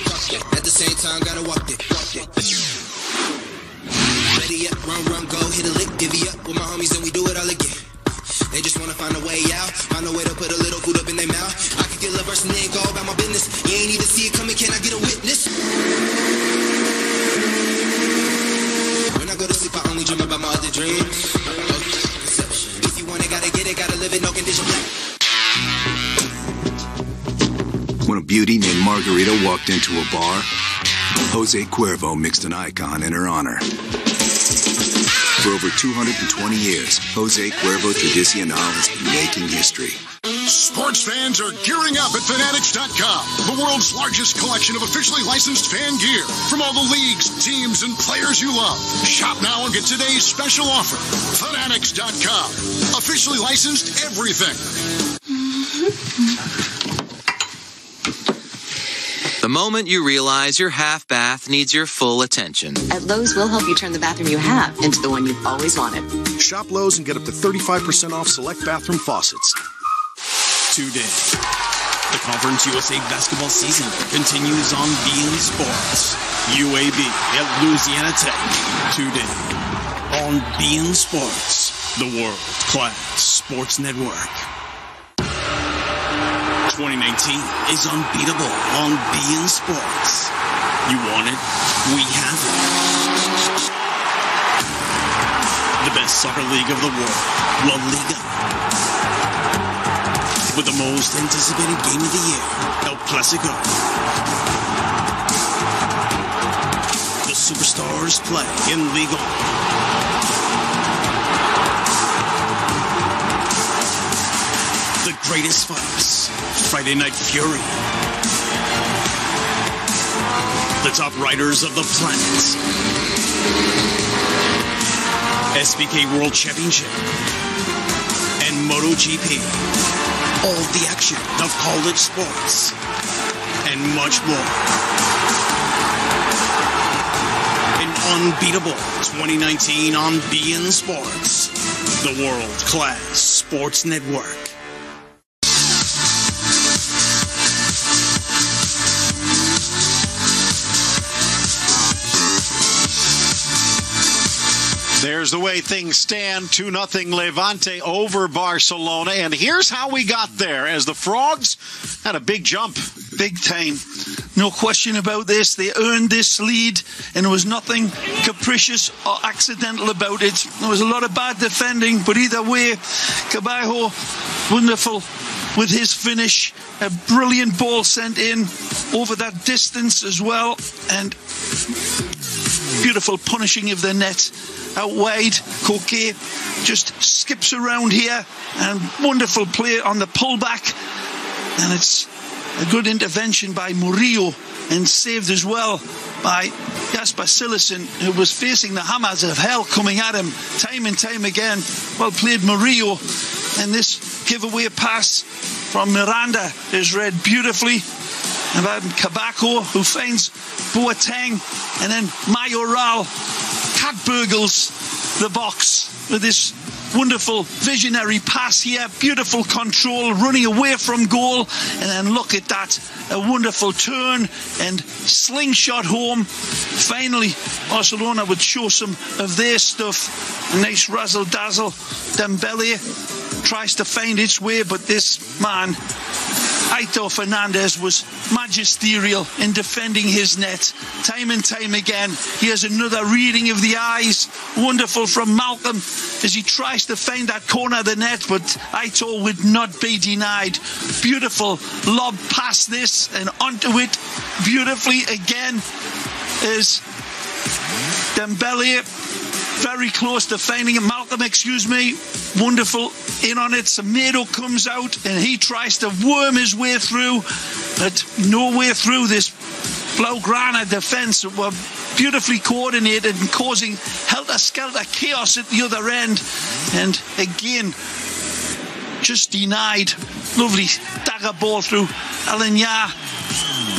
At the same time, gotta walk it. Ready up, run, go, hit a lick, divvy up with my homies and we do it all again. They just wanna find a way out, find a way to put a little food up in their mouth. I can get a verse and then go about my business. You ain't even see it coming, can I get a witness? When I go to sleep, I only dream about my other dreams. If you want it, gotta get it, gotta live it, no condition. When a beauty named Margarita walked into a bar, Jose Cuervo mixed an icon in her honor. For over 220 years, Jose Cuervo Tradicional has been making history. Sports fans are gearing up at Fanatics.com, the world's largest collection of officially licensed fan gear from all the leagues, teams, and players you love. Shop now and get today's special offer. Fanatics.com, officially licensed everything. The moment you realize your half bath needs your full attention. At Lowe's, we'll help you turn the bathroom you have into the one you've always wanted. Shop Lowe's and get up to 35% off select bathroom faucets. Today, the Conference USA basketball season continues on beIN Sports. UAB at Louisiana Tech. Today, on beIN Sports, the world-class sports network. 2019 is unbeatable on beIN Sports. You want it? We have it. The best soccer league of the world, La Liga. With the most anticipated game of the year, El Clasico. The superstars play in Liga. The greatest fights, Friday Night Fury. The top riders of the planet. SBK World Championship. And MotoGP. All the action of college sports. And much more. An unbeatable 2019 on beIN Sports. The world-class sports network. There's the way things stand. 2-0 Levante over Barcelona. And here's how we got there as the Frogs had a big jump. Big time. No question about this. They earned this lead, and there was nothing capricious or accidental about it. There was a lot of bad defending, but either way, Caballo, wonderful with his finish. A brilliant ball sent in over that distance as well, and beautiful punishing of the net. Out wide, Coquet just skips around here, and wonderful play on the pullback, and it's a good intervention by Murillo, and saved as well by Jasper Cillessen, who was facing the hammers of hell coming at him time and time again. Well played, Murillo, and this giveaway pass from Miranda is read beautifully. about Kabako, who finds Boateng, and then Mayoral cat burgles the box with this wonderful visionary pass here, beautiful control, running away from goal, and then look at that, a wonderful turn and slingshot home. Finally, Barcelona would show some of their stuff. Nice razzle-dazzle. Dembele tries to find its way, but this man, Aitor Fernandez, was magisterial in defending his net. Time and time again, here's another reading of the eyes. Wonderful from Malcolm as he tries to find that corner of the net, but Aitor would not be denied. Beautiful lob past this and onto it beautifully again is Dembele. Very close to finding him. Malcolm, excuse me. Wonderful in on it. Semedo comes out and he tries to worm his way through, but no way through this Blaugrana defence. Were beautifully coordinated and causing helter-skelter chaos at the other end. And again, just denied. Lovely dagger ball through Alagna.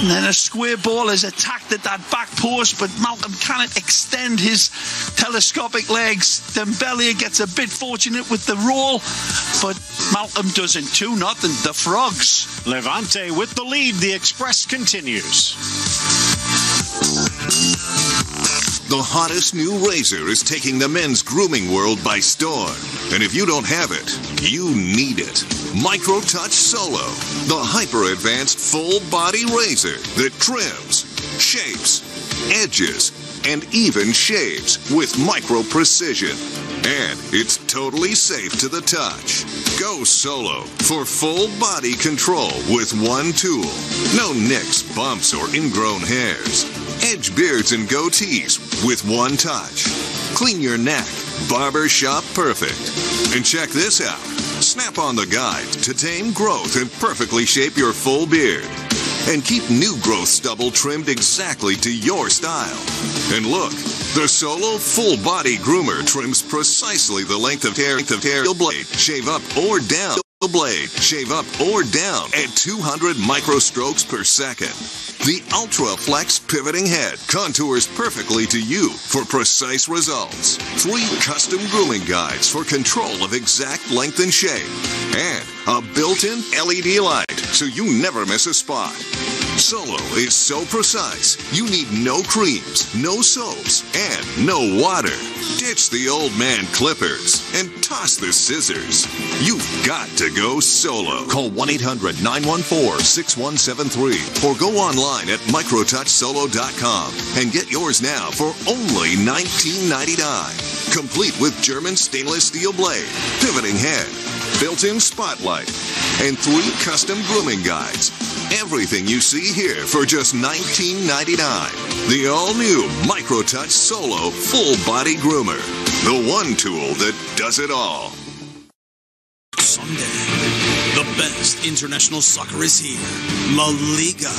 And then a square ball is attacked at that back post, but Malcolm cannot extend his telescopic legs. Dembele gets a bit fortunate with the roll, but Malcolm doesn't. 2-0, the Frogs. Levante with the lead. The Express continues. The hottest new razor is taking the men's grooming world by storm. And if you don't have it, you need it. Micro-Touch Solo, the hyper-advanced full-body razor that trims, shapes, edges, and even shaves with micro-precision. And it's totally safe to the touch. Go solo for full-body control with one tool. No nicks, bumps, or ingrown hairs. Edge beards and goatees with one touch. Clean your neck, barber shop perfect. And check this out. Snap on the guide to tame growth and perfectly shape your full beard. And keep new growth stubble trimmed exactly to your style. And look, the Solo Full Body Groomer trims precisely the length of hair blade. Shave up or down the blade. Shave up or down at 200 microstrokes per second. The Ultra Flex pivoting head contours perfectly to you for precise results. 3 custom grooming guides for control of exact length and shape. And a built-in LED light so you never miss a spot. Solo is so precise, you need no creams, no soaps, and no water. Ditch the old man clippers and toss the scissors. You've got to go solo. Call 1-800-914-6173 or go online at microtouchsolo.com and get yours now for only $19.99. Complete with German stainless steel blade, pivoting head, built-in spotlight, and 3 custom grooming guides. Everything you see here for just $19.99. The all-new Micro-Touch Solo Full Body Groomer. The one tool that does it all. Sunday, the best international soccer is here. La Liga.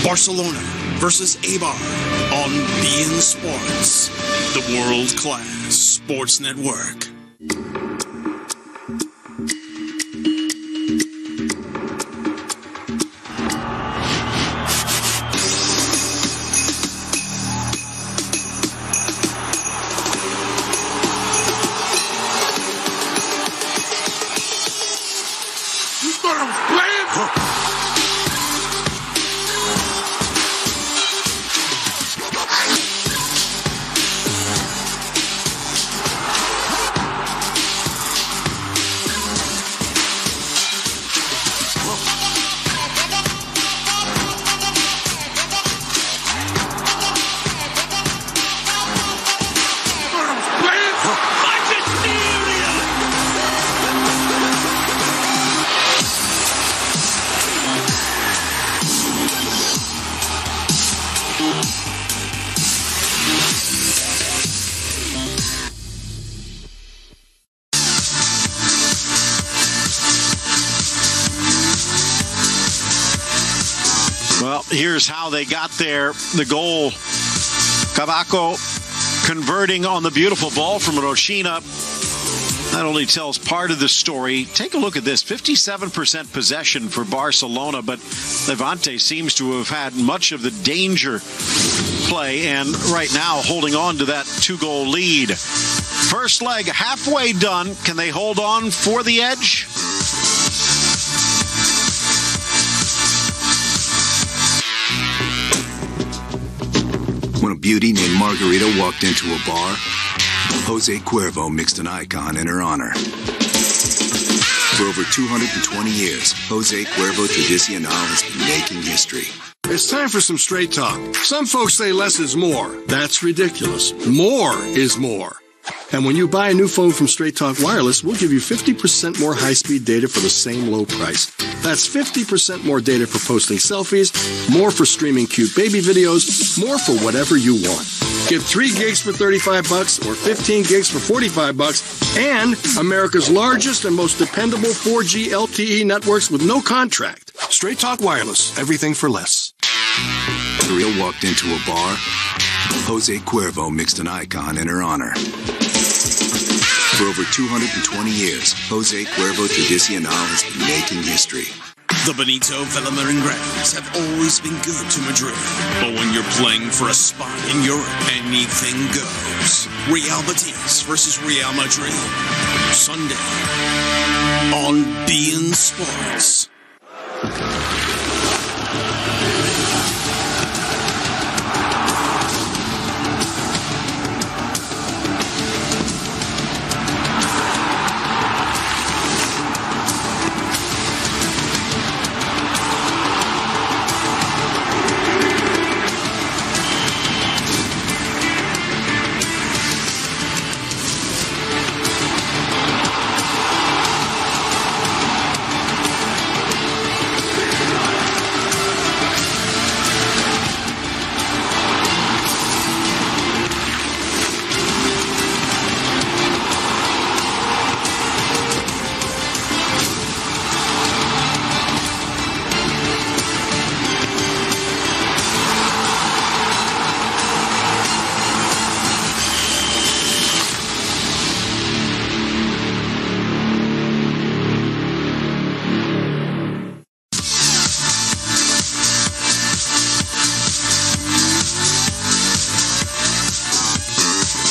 Barcelona versus Eibar on beIN Sports, the world-class sports network. You thought I was playing? here's how they got there. The goal, Cavaco converting on the beautiful ball from Rochina. That only tells part of the story. Take a look at this. 57% possession for Barcelona, but Levante seems to have had much of the danger play and right now holding on to that 2-goal lead. First leg halfway done. Can they hold on for the edge? When a beauty named Margarita walked into a bar, Jose Cuervo mixed an icon in her honor. For over 220 years, Jose Cuervo Tradicional has been making history. It's time for some straight talk. Some folks say less is more. That's ridiculous. More is more. And when you buy a new phone from Straight Talk Wireless, we'll give you 50% more high-speed data for the same low price. That's 50% more data for posting selfies, more for streaming cute baby videos, more for whatever you want. Get 3 gigs for $35 or 15 gigs for $45 and America's largest and most dependable 4G LTE networks with no contract. Straight Talk Wireless, everything for less. Maria walked into a bar, Jose Cuervo mixed an icon in her honor. For over 220 years, Jose Cuervo Tradicional has been making history. The Benito Villamarin grounds have always been good to Madrid. But when you're playing for a spot in Europe, anything goes. Real Betis versus Real Madrid. Sunday on beIN Sports.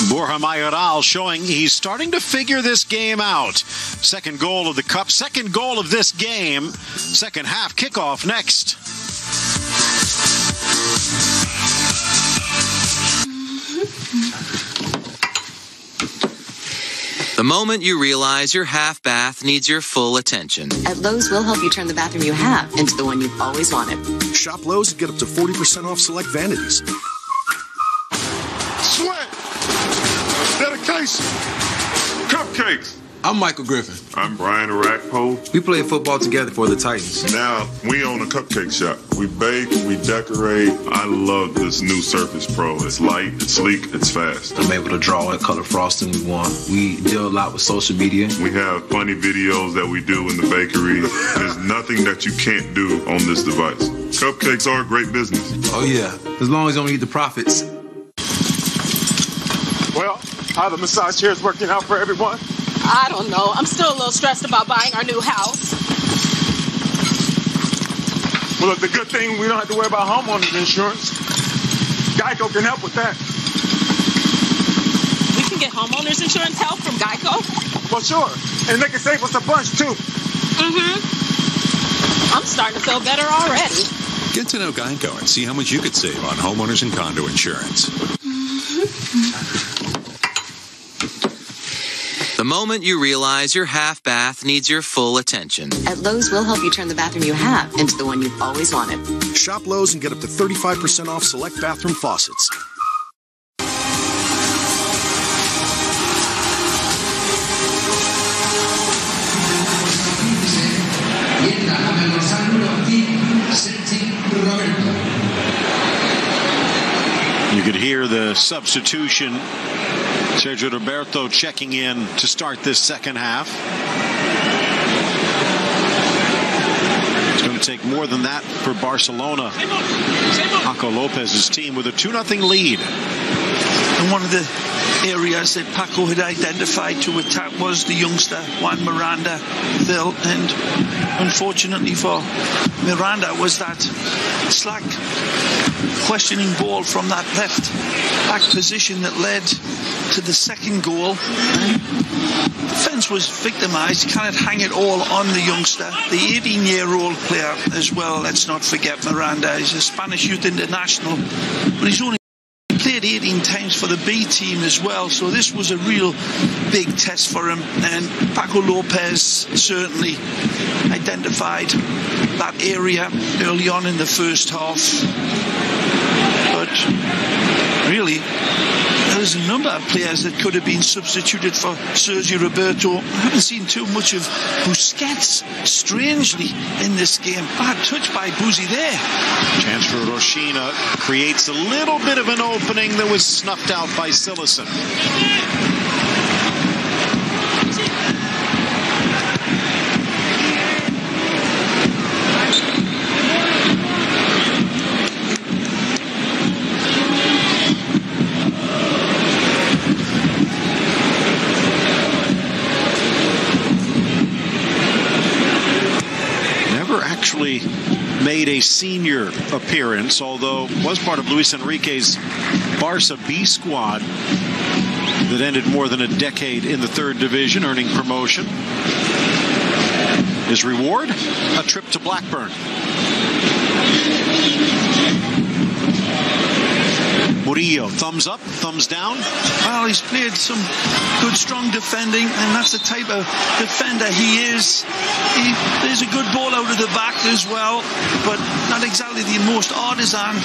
Borja Mayoral showing he's starting to figure this game out. Second goal of the Cup, second goal of this game. Second half kickoff next. The moment you realize your half bath needs your full attention. At Lowe's, we'll help you turn the bathroom you have into the one you've always wanted. Shop Lowe's and get up to 40% off select vanities. Sweat! Dedication! Cupcakes! I'm Michael Griffin. I'm Brian Arakpo. We played football together for the Titans. Now, we own a cupcake shop. We bake, we decorate. I love this new Surface Pro. It's light, it's sleek, it's fast. I'm able to draw what color frosting we want. We deal a lot with social media. We have funny videos that we do in the bakery. There's nothing that you can't do on this device. Cupcakes are a great business. Oh yeah, as long as you don't eat the profits. Well, how the massage chairs working out for everyone? I don't know. I'm still a little stressed about buying our new house. Well, look, the good thing, we don't have to worry about homeowners insurance. Geico can help with that. We can get homeowners insurance help from Geico? Well, sure. And they can save us a bunch, too. Mm-hmm. I'm starting to feel better already. Get to know Geico and see how much you could save on homeowners and condo insurance. The moment you realize your half bath needs your full attention. At Lowe's, we'll help you turn the bathroom you have into the one you've always wanted. Shop Lowe's and get up to 35% off select bathroom faucets. You could hear the substitution. Sergio Roberto checking in to start this second half. It's going to take more than that for Barcelona. Paco Lopez's team with a 2-0 lead. And one of the areas that Paco had identified to attack was the youngster, Juan Miranda, Phil. And unfortunately for Miranda was that slack, questioning ball from that left back position that led to the second goal. Defence was victimised. You cannot hang it all on the youngster. The 18-year-old player as well, let's not forget Miranda. He's a Spanish youth international, but he's only played 18 times for the B team as well, so this was a real big test for him, and Paco Lopez certainly identified that area early on in the first half. But really, there's a number of players that could have been substituted for Sergio Roberto. I haven't seen too much of Busquets, strangely, in this game. Bad touch by Buzzi there. Chance for Roshina creates a little bit of an opening that was snuffed out by Sillison. Actually made a senior appearance, although was part of Luis Enrique's Barca B squad that ended more than a decade in the third division, earning promotion. His reward? A trip to Blackburn. Murillo, thumbs up, thumbs down. Well, he's played some good, strong defending, and that's the type of defender he is. There's a good ball out of the back as well, but not exactly the most artisan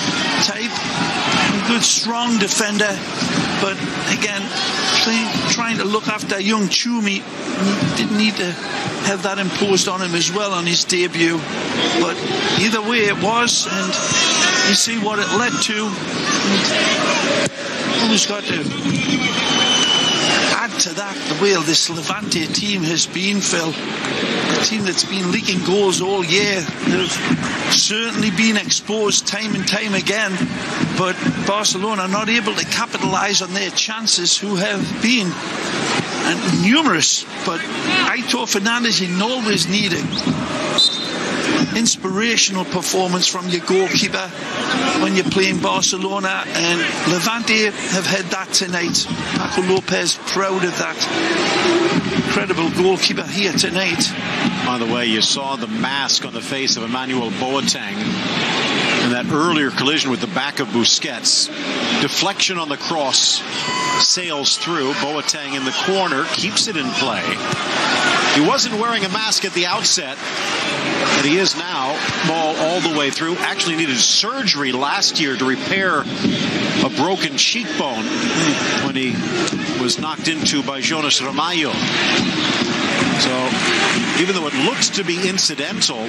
type. A good, strong defender, but again, trying to look after young Chumi. He didn't need to have that imposed on him as well on his debut. But either way it was, and you see what it led to. Who's got to add to that the way this Levante team has been, Phil. A team that's been leaking goals all year. They've certainly been exposed time and time again, but Barcelona not able to capitalise on their chances, who have been numerous. But Aitor Fernandez, you always need it. Inspirational performance from your goalkeeper when you're playing Barcelona, and Levante have had that tonight. Paco Lopez proud of that incredible goalkeeper here tonight. By the way, you saw the mask on the face of Emmanuel Boateng in that earlier collision with the back of Busquets. Deflection on the cross, sails through. Boateng in the corner, keeps it in play. He wasn't wearing a mask at the outset, but he is now. Ball all the way through. Actually needed surgery last year to repair a broken cheekbone when he was knocked into by Jonas Ramalho. So even though it looked to be incidental,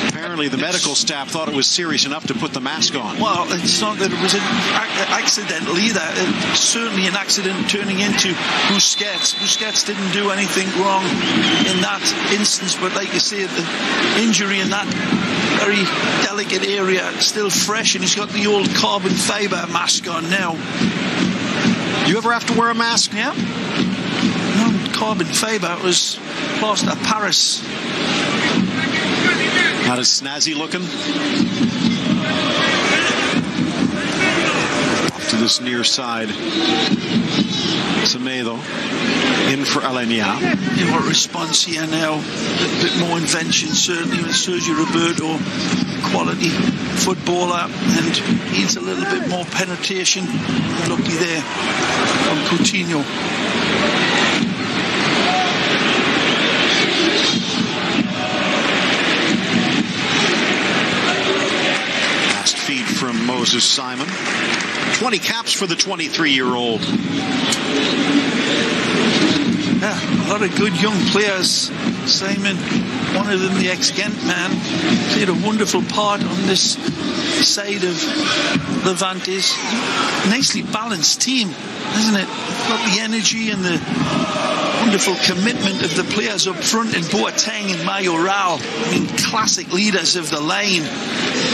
apparently the medical staff thought it was serious enough to put the mask on. Well, it's not that it was an accidental either. It's certainly an accident turning into Busquets. Busquets didn't do anything wrong in that instance, but like you say, the injury in that very delicate area still fresh, and he's got the old carbon fiber mask on now. You ever have to wear a mask? Yeah. No, carbon fiber. It was plaster of Paris. Not as snazzy looking. Off to this near side. Semedo in for Alenia. What response here now? A bit more invention, certainly, with Sergio Roberto, quality footballer, and needs a little bit more penetration. Lucky there from Coutinho. Last feed from Moses Simon. 20 caps for the 23-year-old. Yeah, a lot of good young players. Simon, one of them the ex-Ghent man, played a wonderful part on this side of Levante's nicely balanced team, isn't it? Got the energy and the wonderful commitment of the players up front in Boateng and Mayoral. I mean, classic leaders of the lane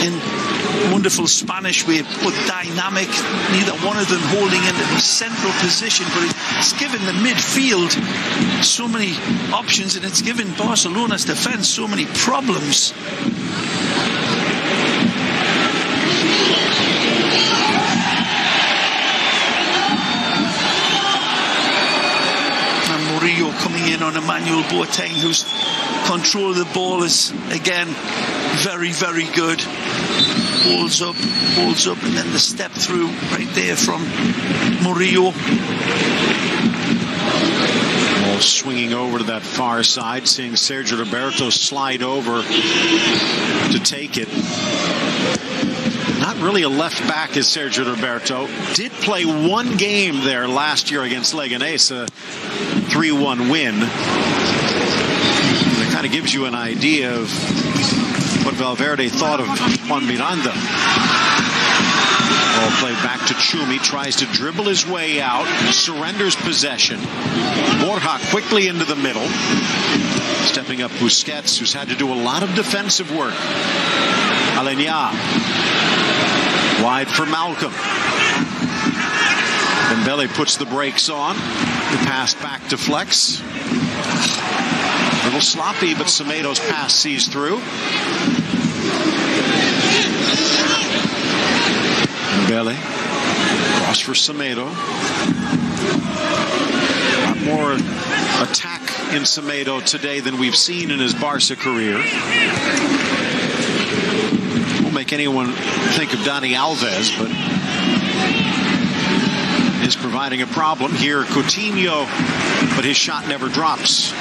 in wonderful Spanish way, both dynamic, neither one of them holding into the central position, but it's given the midfield so many options, and it's given Barcelona's defence so many problems. Murillo coming in on Emmanuel Boateng, whose control of the ball is again very, very good. Holds up, and then the step through right there from Murillo. Ball swinging over to that far side, seeing Sergio Roberto slide over to take it. Not really a left back is Sergio Roberto. Did play one game there last year against Leganés, a 3-1 win. That kind of gives you an idea of what Valverde thought of Juan Miranda. Ball played back to Chumi, tries to dribble his way out, surrenders possession. Borja quickly into the middle. Stepping up Busquets, who's had to do a lot of defensive work. Aleñá. Wide for Malcolm. Dembele puts the brakes on. The pass back to Flex. A little sloppy, but Semedo's pass sees through. Dembele. Cross for Semedo. A lot more attack in Semedo today than we've seen in his Barca career. Won't make anyone think of Dani Alves, but is providing a problem here. Coutinho, but his shot never drops.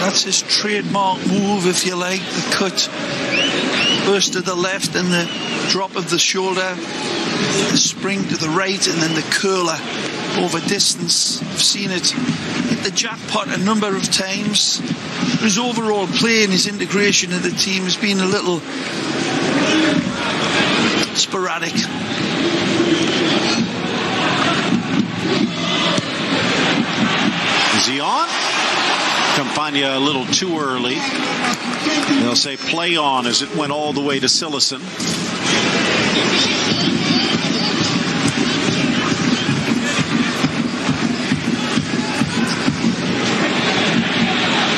That's his trademark move, if you like, the cut. Burst to the left and the drop of the shoulder, the spring to the right, and then the curler over distance. I've seen it hit the jackpot a number of times. His overall play and his integration of the team has been a little sporadic. Is he on? Campagna a little too early. They'll say play on as it went all the way to Silesen.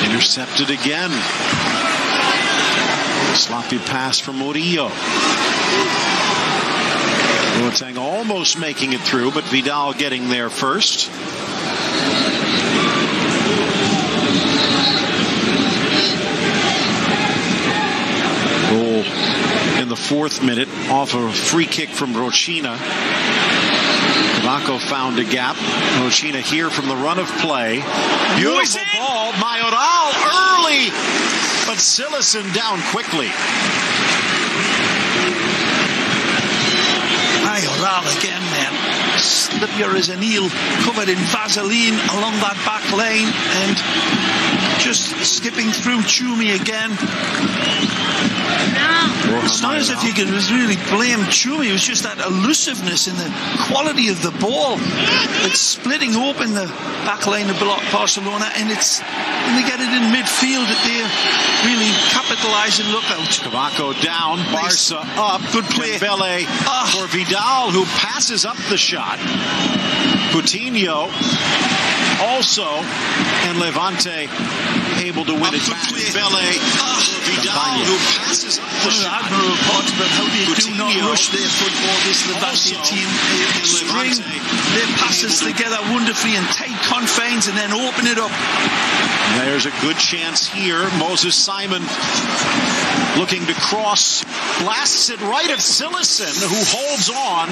Intercepted again. Sloppy pass from Murillo. Boateng almost making it through, but Vidal getting there first. Goal in the 4th minute off a free kick from Rochina. Cavaco found a gap. Rochina here from the run of play. Beautiful ball. Mayoral early, but Silesen down quickly. Mayoral again, man. Slippier as an eel, covered in Vaseline along that back lane, and just skipping through Chumi again. It's not as if you could really blame Chumi. It was just that elusiveness in the quality of the ball that's splitting open the back line of Barcelona, and it's when they get it in midfield that they're really capitalising. Look out. Cavaco down, Barca up. Good play. Dembele for Vidal, who passes up the shot. Coutinho also, and Levante able to win it back. Dembele for Vidal, who passes up the shot. Admiral reports about how they do not rush their football, this Levante team. They string their passes together wonderfully in tight confines and then open it up. There's a good chance here. Moses Simon looking to cross, blasts it right at Silesen, who holds on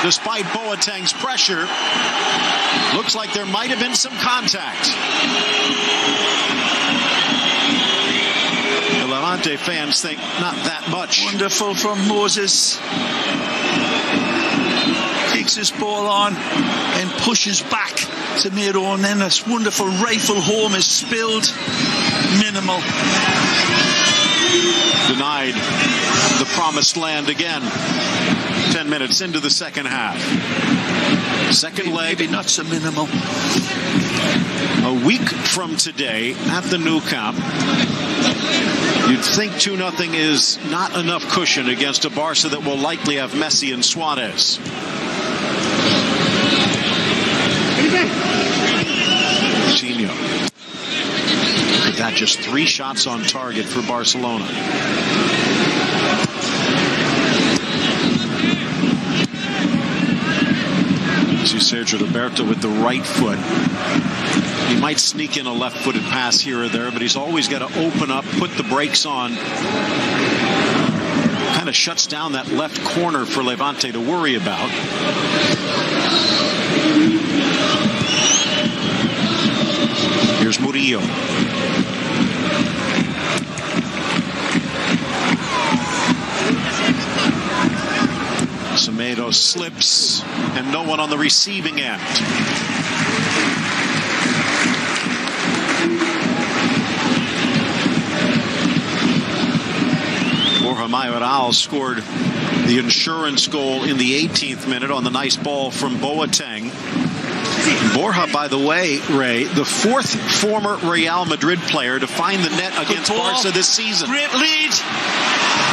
despite Boateng's pressure. Looks like there might have been some contact. The Levante fans think not that much. Wonderful from Moses. Kicks his ball on and pushes back to Miro, and then this wonderful rifle home is spilled. Minimal. Denied. the promised land again. 10 minutes into the second half. Second leg. Maybe not so minimal. A week from today at the Nou Camp. You'd think 2-0 is not enough cushion against a Barca that will likely have Messi and Suarez. Coutinho. Look at that, just 3 shots on target for Barcelona. See Sergio Roberto with the right foot. He might sneak in a left-footed pass here or there, but he's always got to open up, put the brakes on. Kind of shuts down that left corner for Levante to worry about. Here's Murillo. Semedo slips, and no one on the receiving end. Borja Mayoral scored the insurance goal in the 18th minute on the nice ball from Boateng. Borja, by the way, Ray, the 4th former Real Madrid player to find the net against Barca this season. Great lead.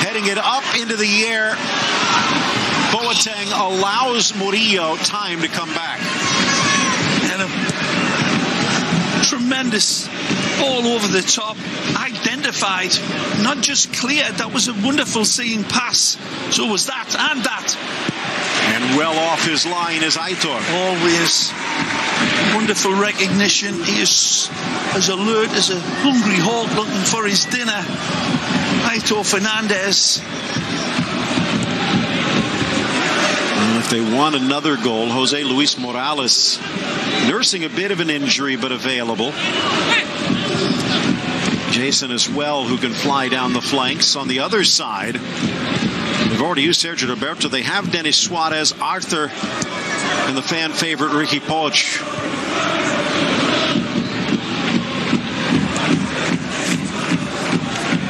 Heading it up into the air. Boateng allows Murillo time to come back. And a tremendous ball over the top, identified, not just cleared. That was a wonderful seeing pass. So was that and that. And well off his line is Aitor. Always wonderful recognition. He is as alert as a hungry hawk looking for his dinner. Aitor Fernandez. If they want another goal, Jose Luis Morales nursing a bit of an injury but available. Jason as well, who can fly down the flanks. On the other side, they've already used Sergio Roberto. They have Denis Suarez, Arthur, and the fan favorite Ricky Poch.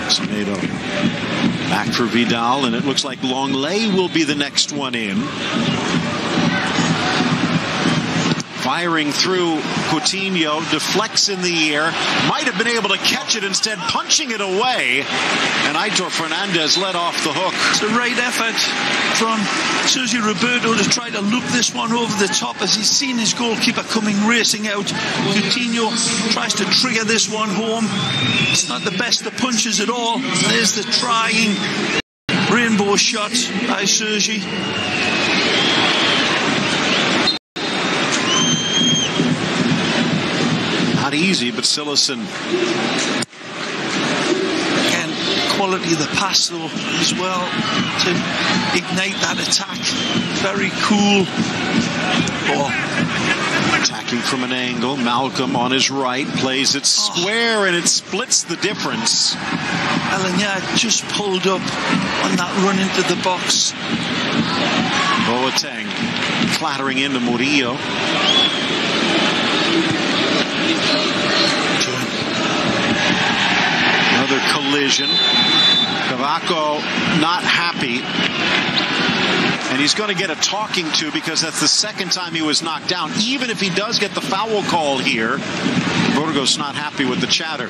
Semedo back for Vidal, and it looks like Longley will be the next one in. Firing through, Coutinho deflects in the air, might have been able to catch it, instead punching it away, and Aitor Fernandez let off the hook. It's a right effort from Sergio Roberto to try to loop this one over the top as he's seen his goalkeeper coming racing out. Coutinho tries to trigger this one home. It's not the best of punches at all. There's the trying rainbow shot by Sergi. Not easy, but Sillison. Again, quality of the pass though as well to ignite that attack. Very cool ball. Attacking from an angle. Malcolm on his right plays it square, and it splits the difference. Alanya just pulled up on that run into the box. Boateng clattering into Murillo. Another collision. Cavaco not happy. And he's going to get a talking to because that's the second time he was knocked down. Even if he does get the foul call here, Burgos not happy with the chatter.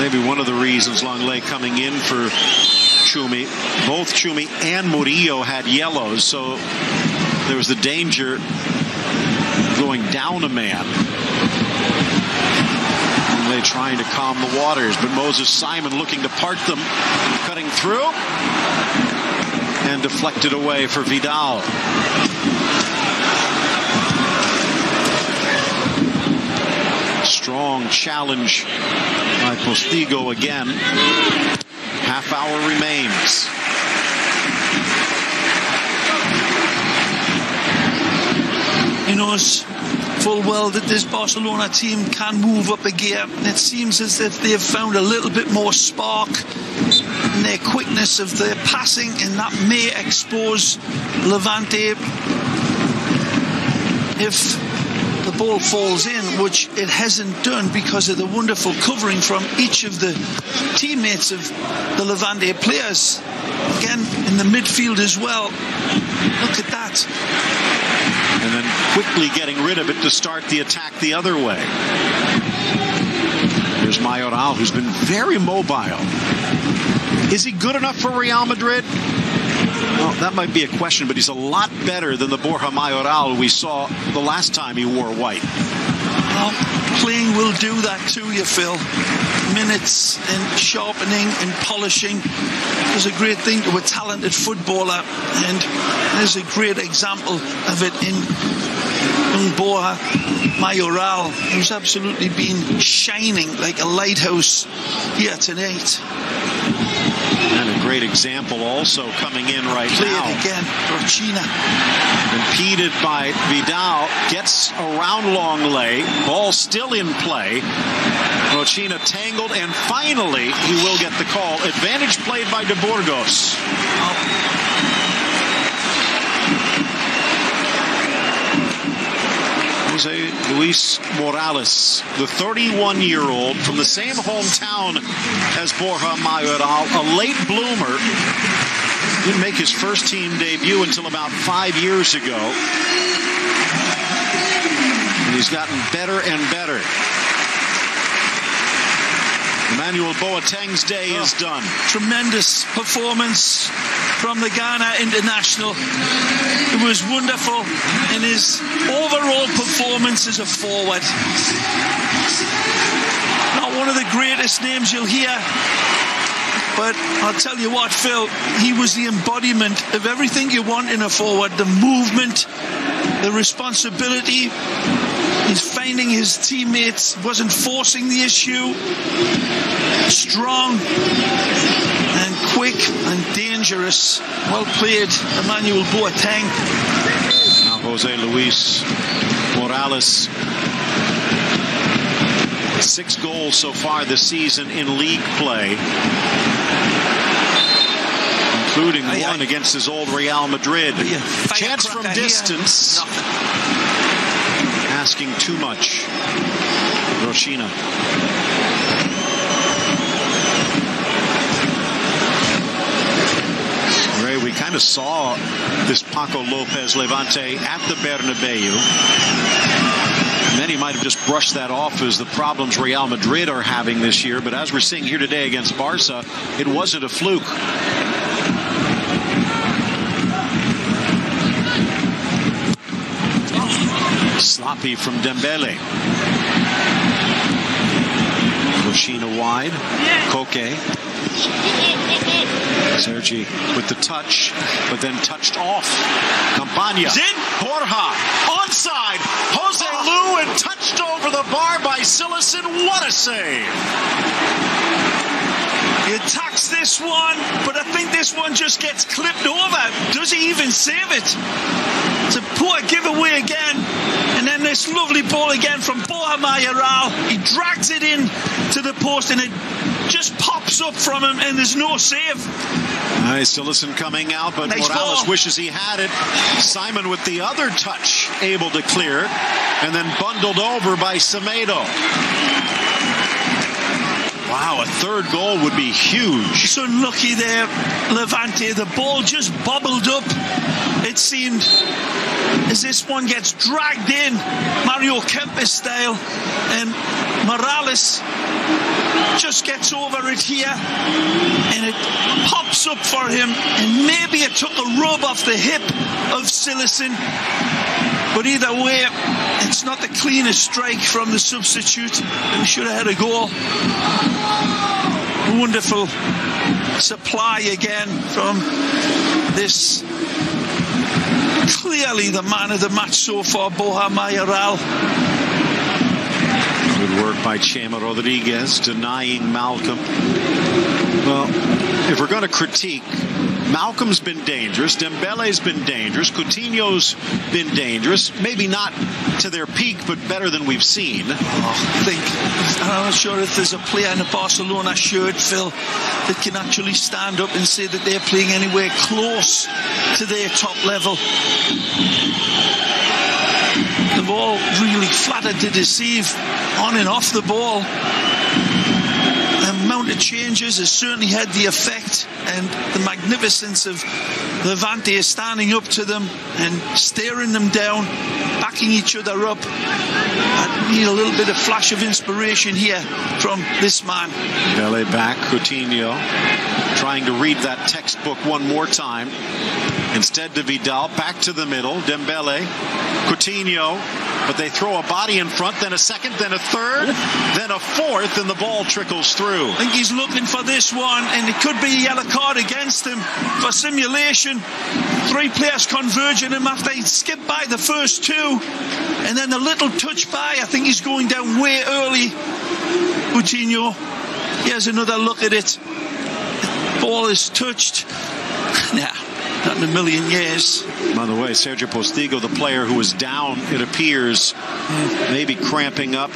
Maybe one of the reasons Longley coming in for Chumi, both Chumi and Murillo had yellows, so there was the danger going down a man. Longley trying to calm the waters, but Moses Simon looking to part them, cutting through and deflected away for Vidal. Strong challenge by Postigo again. Half hour remains. You know, as full well that this Barcelona team can move up a gear. It seems as if they've found a little bit more spark in their quickness of their passing, and that may expose Levante if the ball falls in, which it hasn't done because of the wonderful covering from each of the teammates of the Levante players. Again, in the midfield as well. Look at that. And then quickly getting rid of it to start the attack the other way. Here's Mayoral, who's been very mobile. Is he good enough for Real Madrid? Well, that might be a question, but he's a lot better than the Borja Mayoral we saw the last time he wore white. Well, playing will do that to you, Phil. Minutes and sharpening and polishing is a great thing to a talented footballer, and there's a great example of it in young Borja Mayoral, who's absolutely been shining like a lighthouse here tonight. And a great example also coming in right now. Play it again, Rochina. Impeded by Vidal, gets around Longley, ball still in play. Rochina tangled, and finally he will get the call. Advantage played by De Burgos. Jose Luis Morales, the 31-year-old from the same hometown as Borja Mayoral, a late bloomer. Didn't make his first team debut until about 5 years ago. And he's gotten better and better. Emmanuel Boateng's day is done. Tremendous performance from the Ghana international. It was wonderful in his overall performance as a forward. Not one of the greatest names you'll hear, but I'll tell you what, Phil, he was the embodiment of everything you want in a forward. The movement, the responsibility. He's finding his teammates, wasn't forcing the issue. Strong and quick and dangerous. Well played, Emmanuel Boateng. Now Jose Luis Morales. 6 goals so far this season in league play, including one against his old Real Madrid. Chance from distance. Asking too much. Rochina. Ray, we kind of saw this Paco Lopez Levante at the Bernabeu. Many might have just brushed that off as the problems Real Madrid are having this year, but as we're seeing here today against Barca, it wasn't a fluke. Sloppy from Dembele. Rochina wide. Koke. Sergi with the touch, but then touched off. Campagna. Borja. Onside. Jose Lu, and touched over the bar by Silesen. What a save. He attacks this one, but I think this one just gets clipped over. Does he even save it? It's a poor giveaway again. And then this lovely ball again from Borja Mayoral. He drags it in to the post, and it just pops up from him, and there's no save. Nice, Silesen coming out, but nice Morales ball. Wishes he had it. Simon with the other touch, able to clear, and then bundled over by Semedo. Wow, a third goal would be huge. So unlucky there, Levante. The ball just bobbled up. It seemed as this one gets dragged in, Mario Kempes style, and Morales just gets over it here, and it pops up for him, and maybe it took a rub off the hip of Silesen. But either way, it's not the cleanest strike from the substitute. We should have had a goal. Wonderful supply again from this, clearly the man of the match so far, Borja Mayoral. Good work by Chema Rodriguez, denying Malcolm. Well, if we're going to critique, Malcolm's been dangerous, Dembele's been dangerous, Coutinho's been dangerous, maybe not to their peak, but better than we've seen. I'm not sure if there's a player in a Barcelona shirt, Phil, that can actually stand up and say that they're playing anywhere close to their top level. The ball really flattered to deceive on and off the ball. The amount of changes has certainly had the effect, and the magnificence of Levante is standing up to them and staring them down, backing each other up. I need a little bit of flash of inspiration here from this man. Dembele back, Coutinho trying to read that textbook one more time. Instead to Vidal, back to the middle, Dembele, Coutinho, but they throw a body in front, then a second, then a third, then a fourth, and the ball trickles through. I think he's looking for this one, and it could be a yellow card against him for simulation. 3 players converging him after he skipped by the first 2, and then a little touch by. I think he's going down way early. Coutinho, here's another look at it. Ball is touched. Nah, not in a million years. By the way, Sergio Postigo, the player who was down, it appears, maybe cramping up,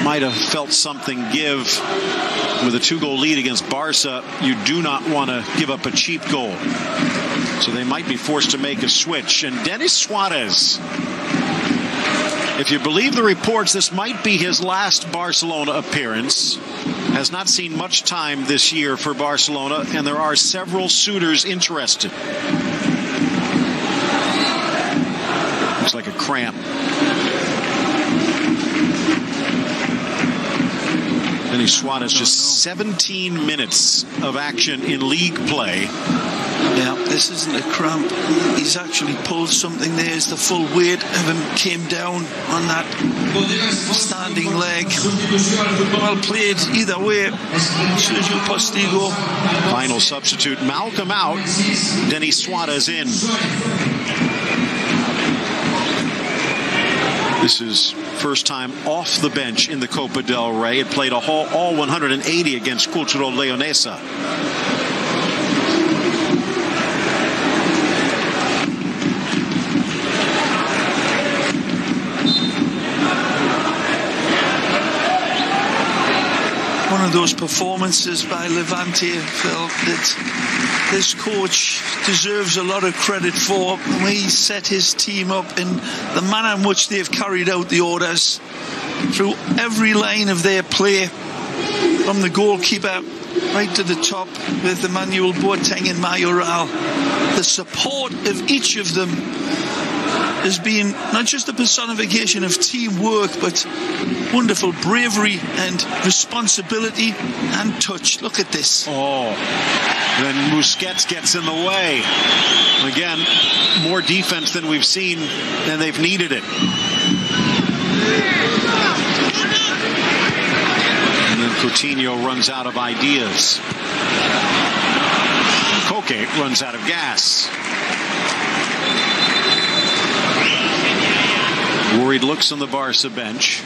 might have felt something give. With a 2-goal lead against Barca, you do not want to give up a cheap goal. So they might be forced to make a switch. And Denis Suarez, if you believe the reports, this might be his last Barcelona appearance. Has not seen much time this year for Barcelona, and there are several suitors interested. Looks like a cramp. Denis Suarez, just 17 minutes of action in league play. Yeah, this isn't a cramp. He's actually pulled something there as the full weight of him came down on that standing leg. Well played either way. Sergio Postigo. Final substitute, Malcolm out, Denis Suarez in. This is first time off the bench in the Copa del Rey. It played all 180 against Cultural Leonesa. One of those performances by Levante, Phil, that this coach deserves a lot of credit for. The way he set his team up and the manner in which they've carried out the orders through every line of their play, from the goalkeeper right to the top with Emmanuel Boateng and Mayoral. The support of each of them has been not just a personification of teamwork, but wonderful bravery and responsibility and touch. Look at this. Oh, then Busquets gets in the way. Again, more defense than we've seen, and they've needed it. And then Coutinho runs out of ideas. Koke runs out of gas. Worried looks on the Barca bench.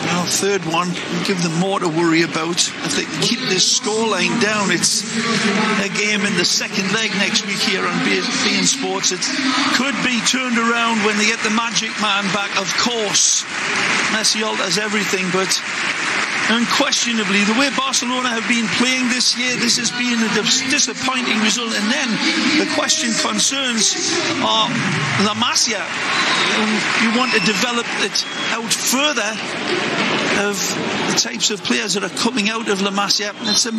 Well, third one, give them more to worry about. If they keep this scoreline down, it's a game in the second leg next week here on beIN Sports. It could be turned around when they get the magic man back, of course. Messi alters everything, but unquestionably, the way Barcelona have been playing this year, this has been a disappointing result. And then the question concerns are La Masia. You want to develop it out further of the types of players that are coming out of La Masia. It's a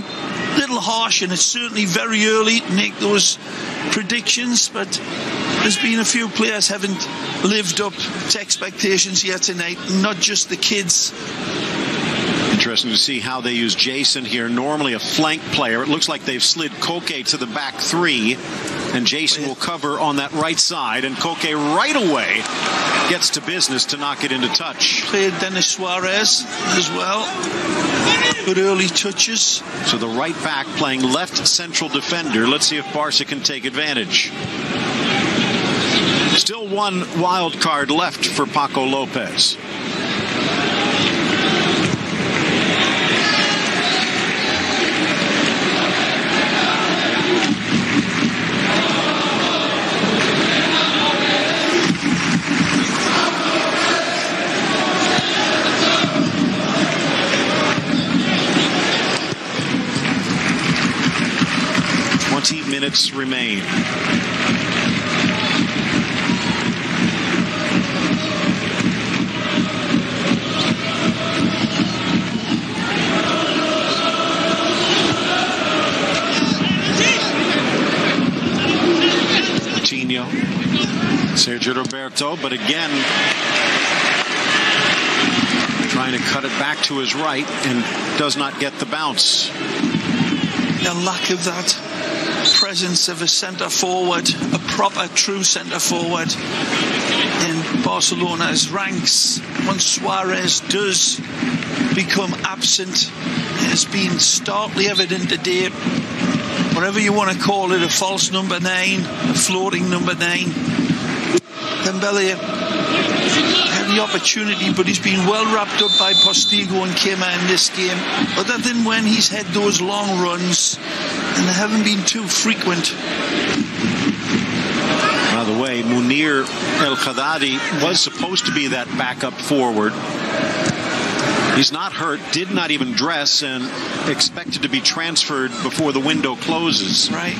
little harsh, and it's certainly very early to make those predictions, but there's been a few players haven't lived up to expectations here tonight, not just the kids. Interesting to see how they use Jason here. Normally a flank player. It looks like they've slid Koke to the back 3, and Jason will cover on that right side, and Koke right away gets to business to knock it into touch. Played Denis Suarez as well. Good early touches. So the right back playing left central defender. Let's see if Barca can take advantage. Still one wild card left for Paco Lopez. minutes remain. Sergio Roberto, but again trying to cut it back to his right and does not get the bounce. The lack of that presence of a centre forward, a proper true centre forward in Barcelona's ranks. Once Suarez does become absent, it has been starkly evident today. Whatever you want to call it, a false number 9, a floating number 9. Dembele had the opportunity, but he's been well wrapped up by Postigo and Kema in this game. Other than when he's had those long runs, and they haven't been too frequent. By the way, Munir El Khaddadi was supposed to be that backup forward. He's not hurt, did not even dress, and expected to be transferred before the window closes. Right.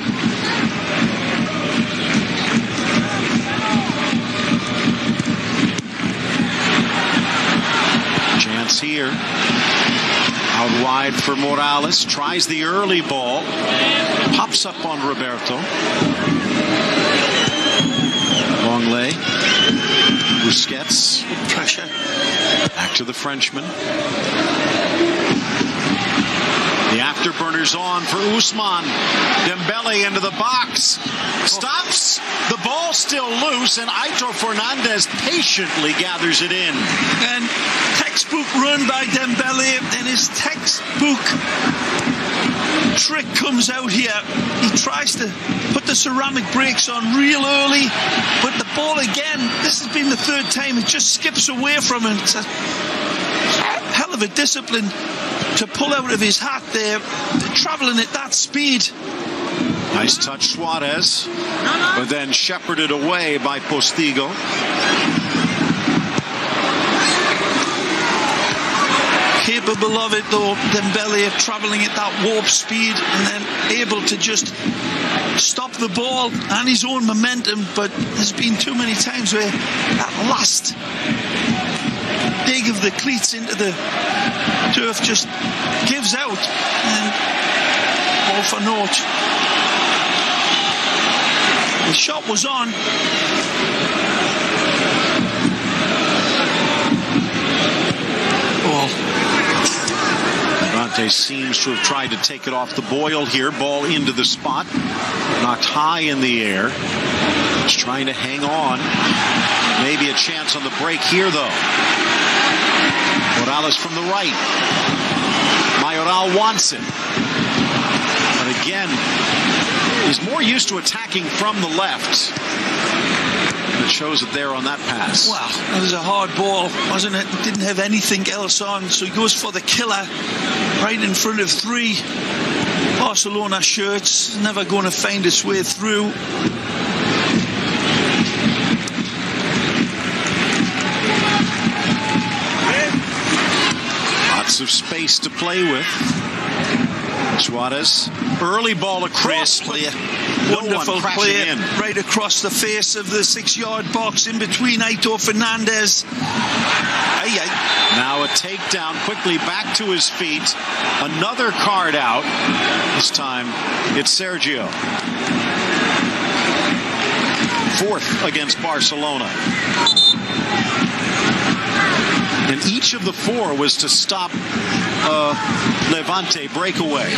Chance here. Out wide for Morales. Tries the early ball. Pops up on Roberto. Long lay. Busquets. Pressure. Back to the Frenchman. The afterburners on for Usman. Dembele into the box. Stops. The ball still loose, and Aitor Fernandez patiently gathers it in. And textbook run by Dembele, and his textbook trick comes out here. He tries to put the ceramic brakes on real early, but the ball again, this has been the third time, it just skips away from him. It's a hell of a discipline to pull out of his hat there, traveling at that speed. Nice touch, Suarez, but then shepherded away by Postigo. Capable of it though, Dembele, travelling at that warp speed and then able to just stop the ball and his own momentum. But there's been too many times where that last dig of the cleats into the turf just gives out, and all for naught. The shot was on. Levante seems to have tried to take it off the boil here. Ball into the spot. Knocked high in the air. Just trying to hang on. Maybe a chance on the break here, though. Morales from the right. Mayoral wants it. But again, he's more used to attacking from the left. It shows it there on that pass. Wow, that was a hard ball, wasn't it? Didn't have anything else on, so he goes for the killer right in front of 3 Barcelona shirts. Never going to find its way through. Lots of space to play with. Suarez, early ball across. Wonderful play right across the face of the 6-yard box in between Aitor Fernandez. Now a takedown, quickly back to his feet. Another card out. This time it's Sergio. 4th against Barcelona. And each of the 4 was to stop Levante breakaway.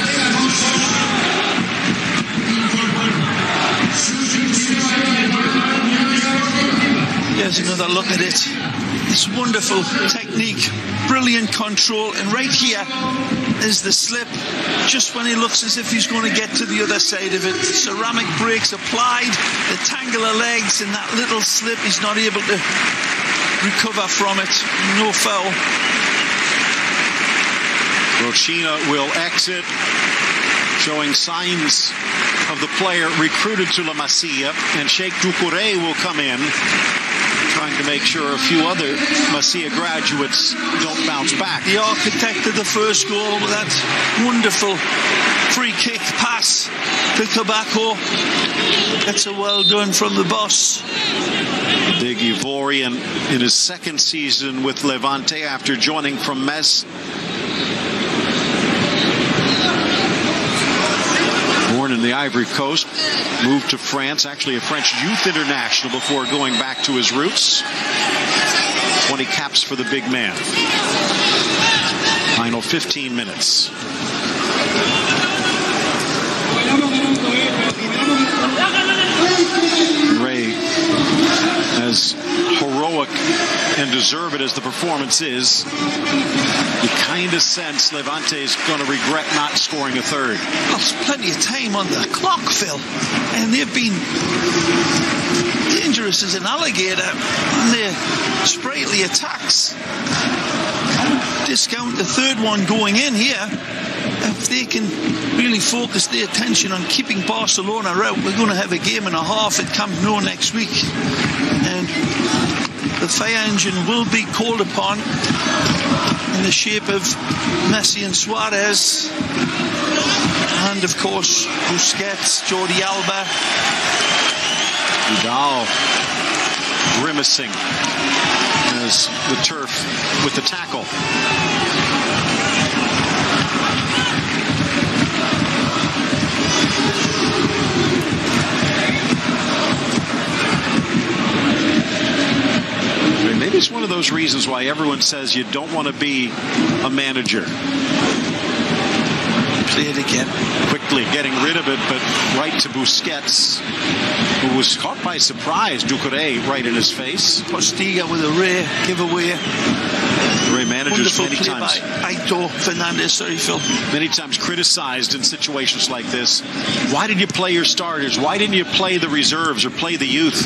Here's another look at it. It's wonderful technique, brilliant control, and right here is the slip, just when he looks as if he's going to get to the other side of it. Ceramic brakes applied, the tangle of legs, and that little slip, he's not able to recover from it. No foul. Rochina will exit, showing signs of the player recruited to La Masia, and Sheikh Doucouré will come in trying to make sure a few other Masia graduates don't bounce back. The architect of the first goal with that wonderful free kick pass to Tobacco. That's a well done from the boss. Big Ivorian in his second season with Levante after joining from Metz. Born in the Ivory Coast, moved to France, actually a French youth international before going back to his roots. 20 caps for the big man. Final 15 minutes. Ray, as heroic and deserved as the performance is, you kind of sense Levante is going to regret not scoring a third. There's plenty of time on the clock, Phil, and they've been dangerous as an alligator on their sprightly attacks. I would discount the third one going in here. If they can really focus their attention on keeping Barcelona out, we're going to have a game and a half at Camp Nou next week. And the fire engine will be called upon in the shape of Messi and Suarez. And, of course, Busquets, Jordi Alba. Vidal grimacing as the turf with the tackle. Maybe it's one of those reasons why everyone says you don't want to be a manager. Play it again. Quickly getting rid of it, but right to Busquets, who was caught by surprise. Ducouré right in his face. Postiga with a rare giveaway. Ray managers wonderful many play times. By Aitor Fernandez, sorry, Phil. Many times criticized in situations like this. Why did you play your starters? Why didn't you play the reserves or play the youth?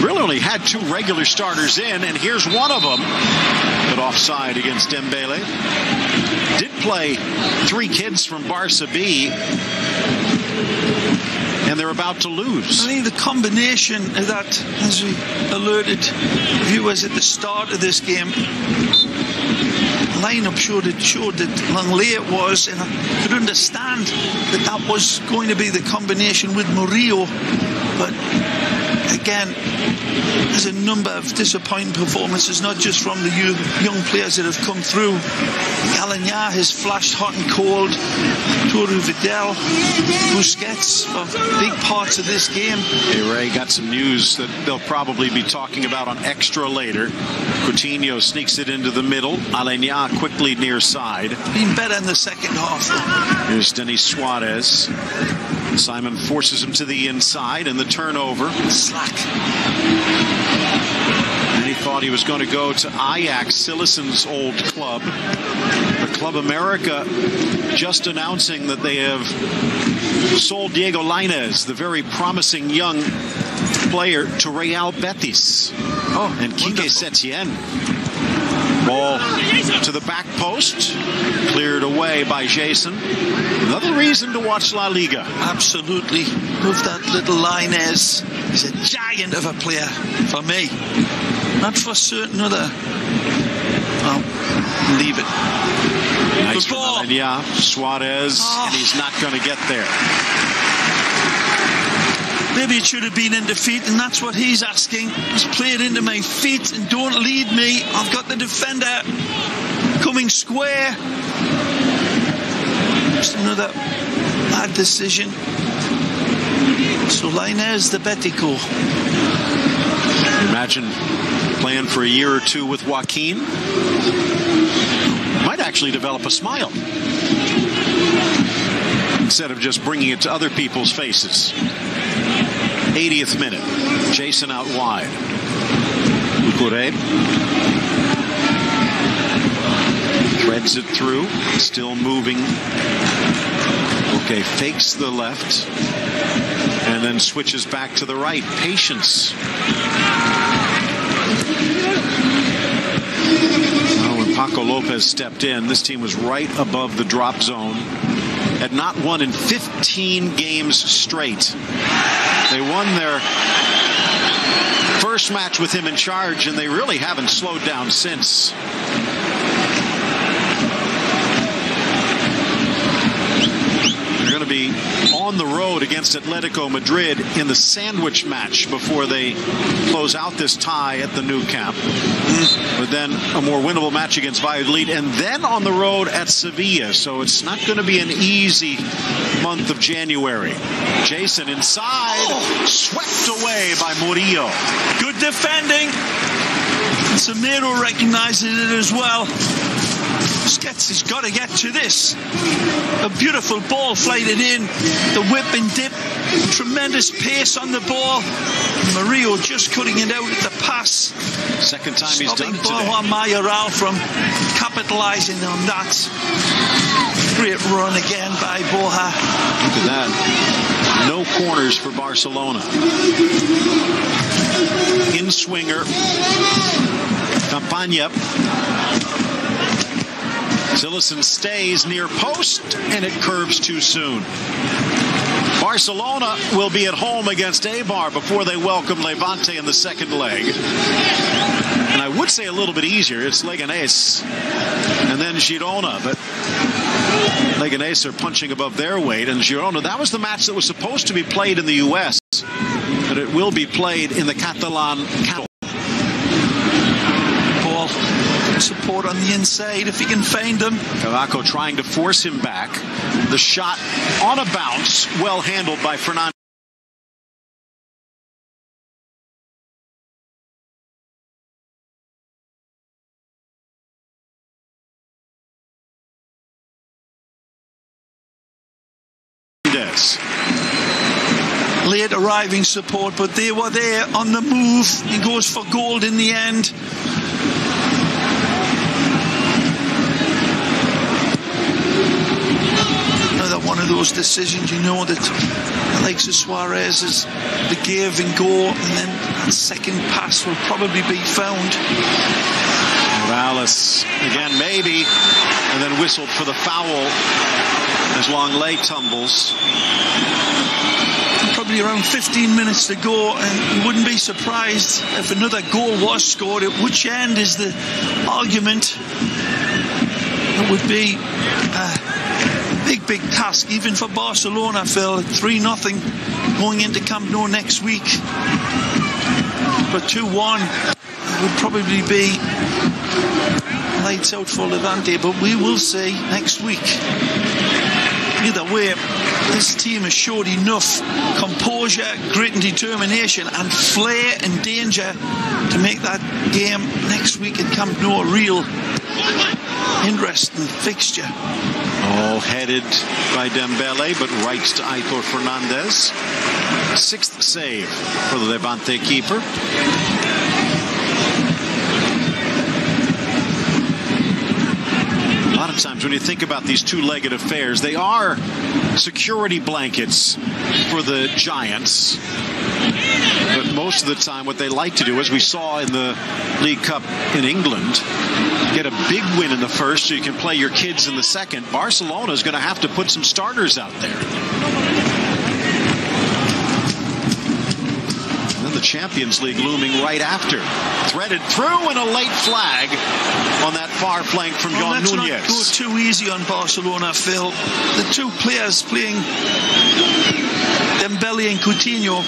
Really only had two regular starters in, and here's one of them. But offside against Dembele. Did play three kids from Barca B, and they're about to lose. I think the combination of that, as we alerted viewers at the start of this game, lineup showed that Langley it was, and I could understand that was going to be the combination with Murillo, but again, there's a number of disappointing performances, not just from the young players that have come through. Alagna has flashed hot and cold. Toru Vidal, Busquets, big parts of this game. Hey, Ray, got some news that they'll probably be talking about on Extra later. Coutinho sneaks it into the middle. Alagna quickly near side. Been better in the second half. Here's Denis Suarez. Simon forces him to the inside, and the turnover. Slack. And he thought he was going to go to Ajax, Sillesen's old club. The Club America just announcing that they have sold Diego Lainez, the very promising young player, to Real Betis. Oh, and Quique Setien. Ball to the back post, cleared away by Jason. Another reason to watch La Liga. Absolutely. Love that little Lainez. He's a giant of a player for me. Not for certain other. Well, leave it. Nice ball. Yeah, Suarez, and he's not going to get there. Maybe it should have been into feet, and that's what he's asking. Just play it into my feet and don't lead me. I've got the defender coming square. Just another bad decision. So Lainez, the Betico. Imagine playing for a year or two with Joaquin. Might actually develop a smile instead of just bringing it to other people's faces. 80th minute. Jason out wide. Ducouré threads it through. Still moving. Okay, fakes the left. And then switches back to the right. Patience. Well, when Paco Lopez stepped in, this team was right above the drop zone. Had not won in 15 games straight. They won their first match with him in charge, and they really haven't slowed down since. They're going to be on the road against Atletico Madrid in the sandwich match before they close out this tie at the Nou Camp. But then a more winnable match against Valladolid, and then on the road at Sevilla. So it's not going to be an easy month of January. Jason inside, swept away by Murillo. Good defending. And Samiro recognizes it as well. Busquets has got to get to this. A beautiful ball flighted in. The whip and dip. Tremendous pace on the ball. Murillo just cutting it out at the pass. Second time he's done it today. Borja Mayoral from capitalizing on that. Great run again by Borja. Look at that. No corners for Barcelona. In swinger. Campagna. Tillerson stays near post, and it curves too soon. Barcelona will be at home against Eibar before they welcome Levante in the second leg. And I would say a little bit easier. It's Leganés and then Girona, but Leganés are punching above their weight, and Girona, that was the match that was supposed to be played in the U.S., but it will be played in the Catalan capital. Ball, support on the inside if he can find them. Cavaco trying to force him back. The shot on a bounce, well handled by Fernandez. Late arriving support, but they were there on the move. He goes for gold in the end. Another one of those decisions, you know, that likes of Suarez is the give and go, and then that second pass will probably be found. Morales again, maybe, and then whistled for the foul as Longley tumbles. Probably around 15 minutes to go, and you wouldn't be surprised if another goal was scored. At which end is the argument? It would be a big task, even for Barcelona, Phil. 3-0 going into Camp Nou next week. But 2-1 would probably be lights out for Levante, but we will see next week. Either way, this team has showed enough composure, grit and determination and flair and danger to make that game next week at Camp Nou a real interesting fixture. All headed by Dembele, but right to Aitor Fernandez. Sixth save for the Levante keeper. A lot of times when you think about these two-legged affairs, they are security blankets for the Giants. But most of the time what they like to do, as we saw in the League Cup in England, get a big win in the first so you can play your kids in the second. Barcelona is going to have to put some starters out there. And then the Champions League looming right after. Threaded through, and a late flag on that far flank from John Nunez. Let's not go too easy on Barcelona, Phil. The two players playing, Dembele and Coutinho,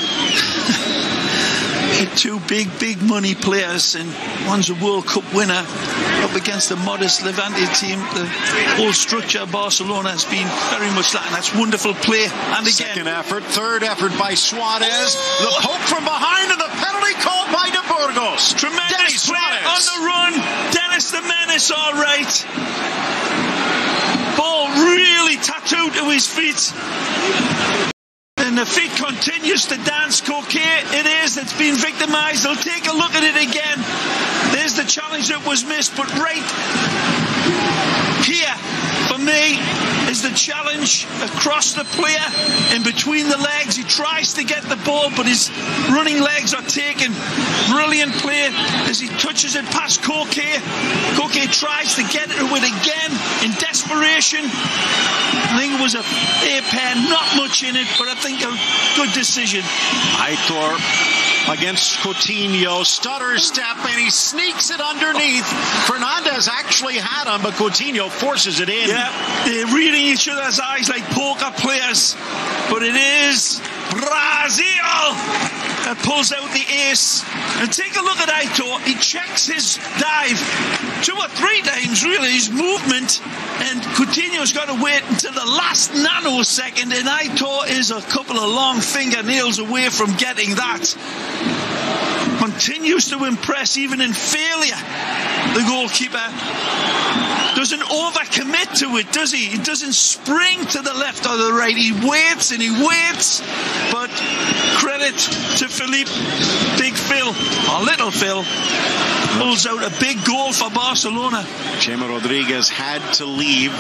two big money players, and one's a World Cup winner up against the modest Levante team. The whole structure of Barcelona has been very much that, and that's wonderful play. And again, second effort, third effort by Suarez. The poke from behind, and the penalty called by De Burgos. Tremendous play on the run. Dennis the Menace, all right. Ball really tattooed to his feet. And the feet continues to dance. Coquet it is that's been victimized. They'll take a look at it again. There's the challenge that was missed, but right here for me is the challenge across the player in between the legs. He tries to get the ball, but his running legs are taken. Brilliant play as he touches it past Coquet. Coquet tries to get it with again in desperation. I think it was a pair, not much in it, but I think a good decision. Aitor against Coutinho. Stutter step, and he sneaks it underneath. Fernandez actually had him, but Coutinho forces it in. Yeah, they're reading each other's eyes like poker players. But it is Brazil that pulls out the ace. And take a look at Aitor. He checks his dive 2 or 3 times, really, his movement. And Coutinho's got to wait until the last nanosecond. And Aitor is a couple of long fingernails away from getting that. Continues to impress even in failure. The goalkeeper doesn't overcommit to it, does he? He doesn't spring to the left or the right. He waits and he waits. But credit to Philippe, Big Phil, or Little Phil, pulls out a big goal for Barcelona. Chema Rodriguez had to leave.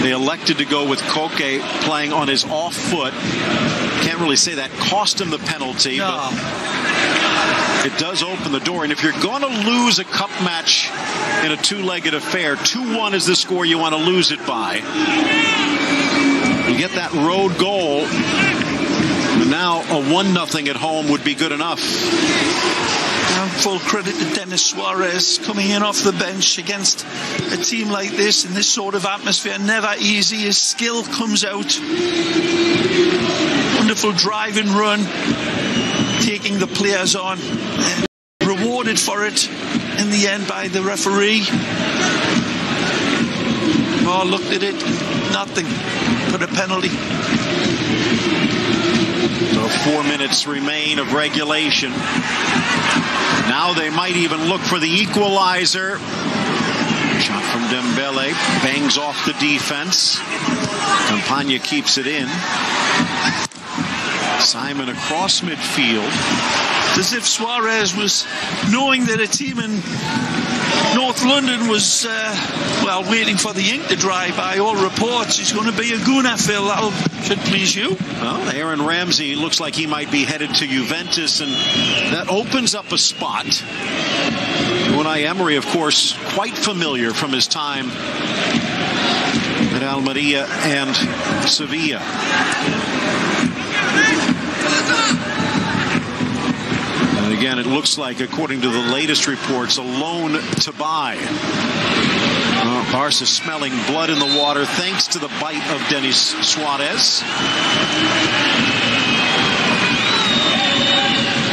They elected to go with Koke playing on his off foot. Can't really say that cost him the penalty, but it does open the door. And if you're going to lose a cup match in a 2-legged affair, 2-1 is the score you want to lose it by. You get that road goal, and now a 1-0 at home would be good enough. Full credit to Denis Suarez coming in off the bench against a team like this in this sort of atmosphere. Never easy. His skill comes out. Wonderful drive and run, taking the players on. Rewarded for it in the end by the referee. Oh, looked at it, nothing. Put a penalty. So 4 minutes remain of regulation. Now they might even look for the equalizer. Shot from Dembele, bangs off the defense. Campagna keeps it in. Simon across midfield. As if Suarez was knowing that a team in North London was, waiting for the ink to dry. By all reports, he's going to be a gooner, Phil. That should please you. Well, Aaron Ramsey looks like he might be headed to Juventus, and that opens up a spot. Unai Emery, of course, quite familiar from his time at Almeria and Sevilla. And again, it looks like, according to the latest reports, a loan to buy. Barca smelling blood in the water thanks to the bite of Denis Suarez.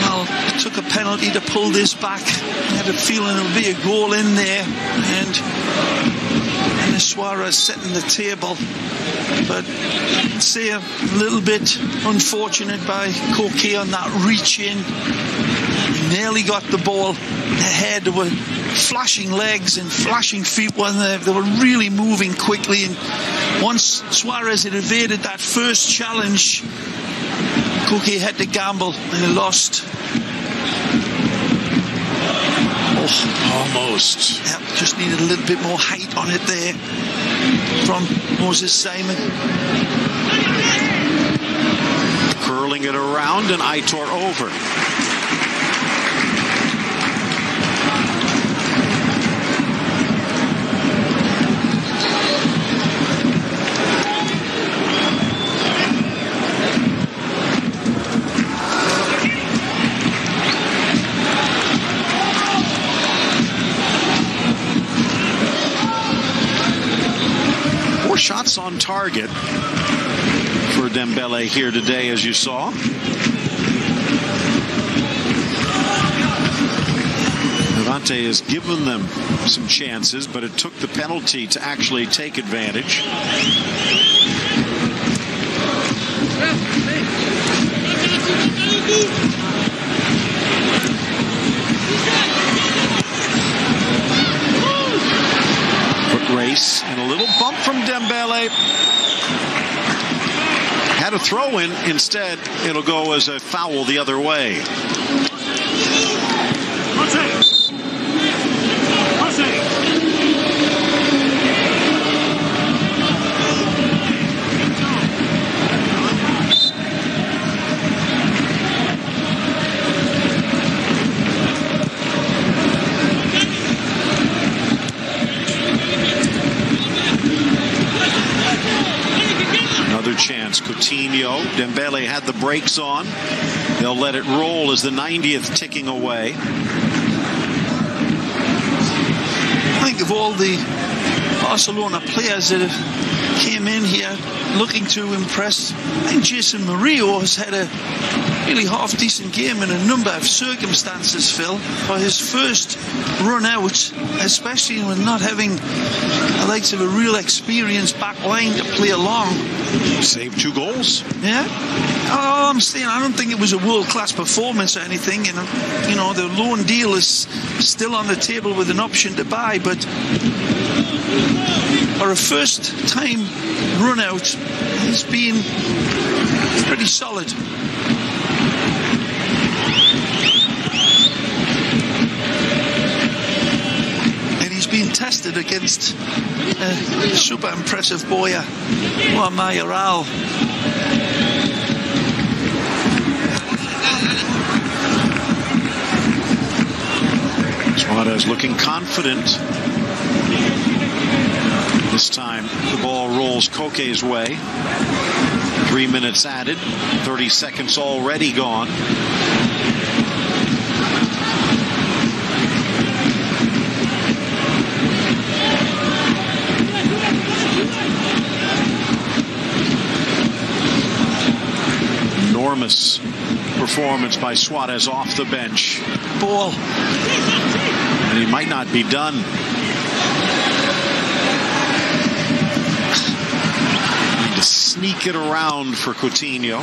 Well, it took a penalty to pull this back. I had a feeling there would be a goal in there. And Denis Suarez setting the table. But I'd say a little bit unfortunate by Koke on that reach in. He nearly got the ball ahead. There were flashing legs and flashing feet when they were really moving quickly. And once Suarez had evaded that first challenge, Koke had to gamble and he lost. Oh, almost. Yeah, just needed a little bit more height on it there from Moses Simon. Curling it around and Aitor over. Shots on target for Dembele here today, as you saw. Levante has given them some chances, but it took the penalty to actually take advantage. Race and a little bump from Dembele. Had a throw in. Instead, it'll go as a foul the other way. Chance. Coutinho Dembele had the brakes on. They'll let it roll as the 90th ticking away. I think of all the Barcelona players that have came in here looking to impress, I think Jason Murillo has had a really half-decent game in a number of circumstances, Phil, for his first run out, especially with not having the likes of a real experienced back line to play along. Saved 2 goals. Yeah. Oh, I'm saying I don't think it was a world-class performance or anything. And, you know, the loan deal is still on the table with an option to buy, but for a first-time run-out, he's been pretty solid. Being tested against a super impressive boy, Mayoral. Suarez looking confident. This time the ball rolls Koke's way. 3 minutes added, 30 seconds already gone. Enormous performance by Suarez off the bench. Ball. And he might not be done. Need to sneak it around for Coutinho.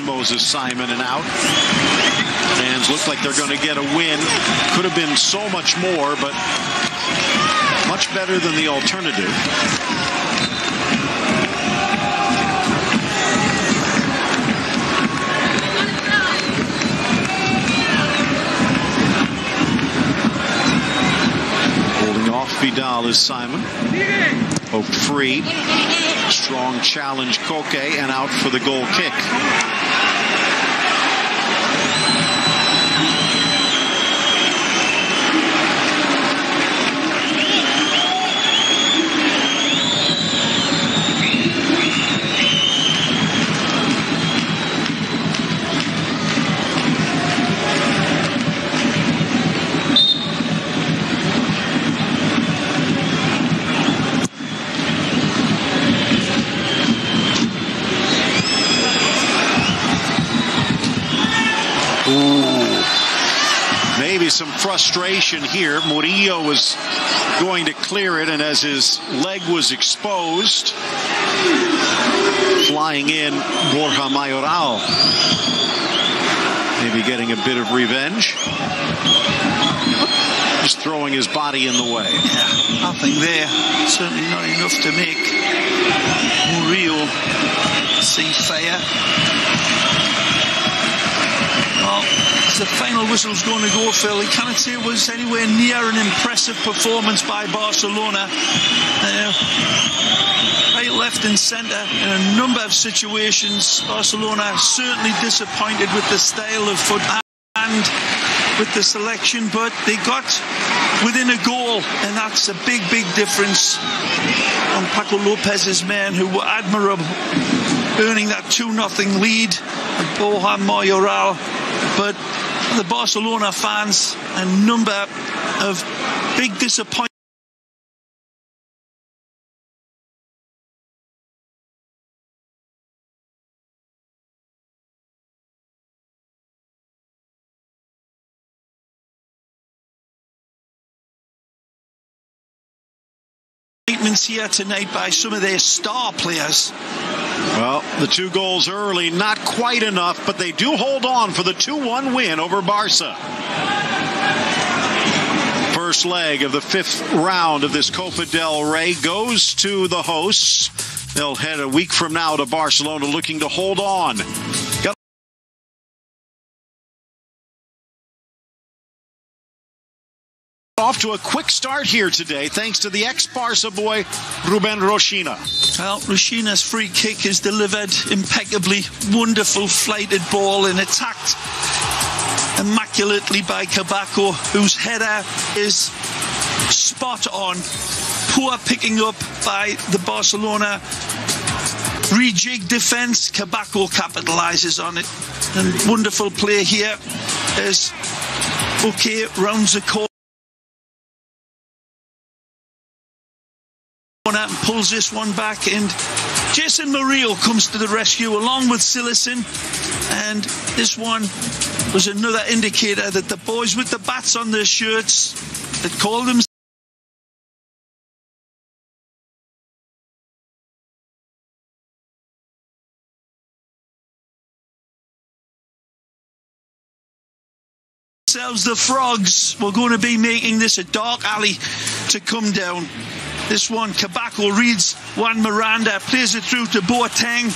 Moses Simon and out. Fans look like they're going to get a win. Could have been so much more, but much better than the alternative. Holding off Vidal is Simon. Poked free. Strong challenge, Koke, and out for the goal kick. Maybe some frustration here. Murillo was going to clear it, and as his leg was exposed, flying in Borja Mayoral. Maybe getting a bit of revenge. Just throwing his body in the way. Yeah, nothing there. Certainly not enough to make Murillo see fire. Well, as the final whistle's going to go, Phil, he can't say it was anywhere near an impressive performance by Barcelona. Right, left and centre in a number of situations. Barcelona certainly disappointed with the style of foot and with the selection, but they got within a goal, and that's a big, big difference on Paco Lopez's men, who were admirable, earning that 2-0 lead, and Borja Mayoral. But the Barcelona fans, a number of big disappointments. Here tonight by some of their star players. Well, the 2 goals early, not quite enough, but they do hold on for the 2-1 win over Barca. First leg of the 5th round of this Copa del Rey goes to the hosts. They'll head a week from now to Barcelona looking to hold on. Off to a quick start here today, thanks to the ex-Barca boy, Ruben Rochina. Well, Rochina's free kick is delivered impeccably. Wonderful flighted ball and attacked immaculately by Kabako, whose header is spot on. Poor picking up by the Barcelona rejig defence. Kabako capitalises on it. And wonderful play here as OK rounds the corner and pulls this one back, and Jason Murillo comes to the rescue along with Sillerson, and this one was another indicator that the boys with the bats on their shirts that call themselves the Frogs were going to be making this a dark alley to come down. This one, Kabako reads Juan Miranda, plays it through to Boateng,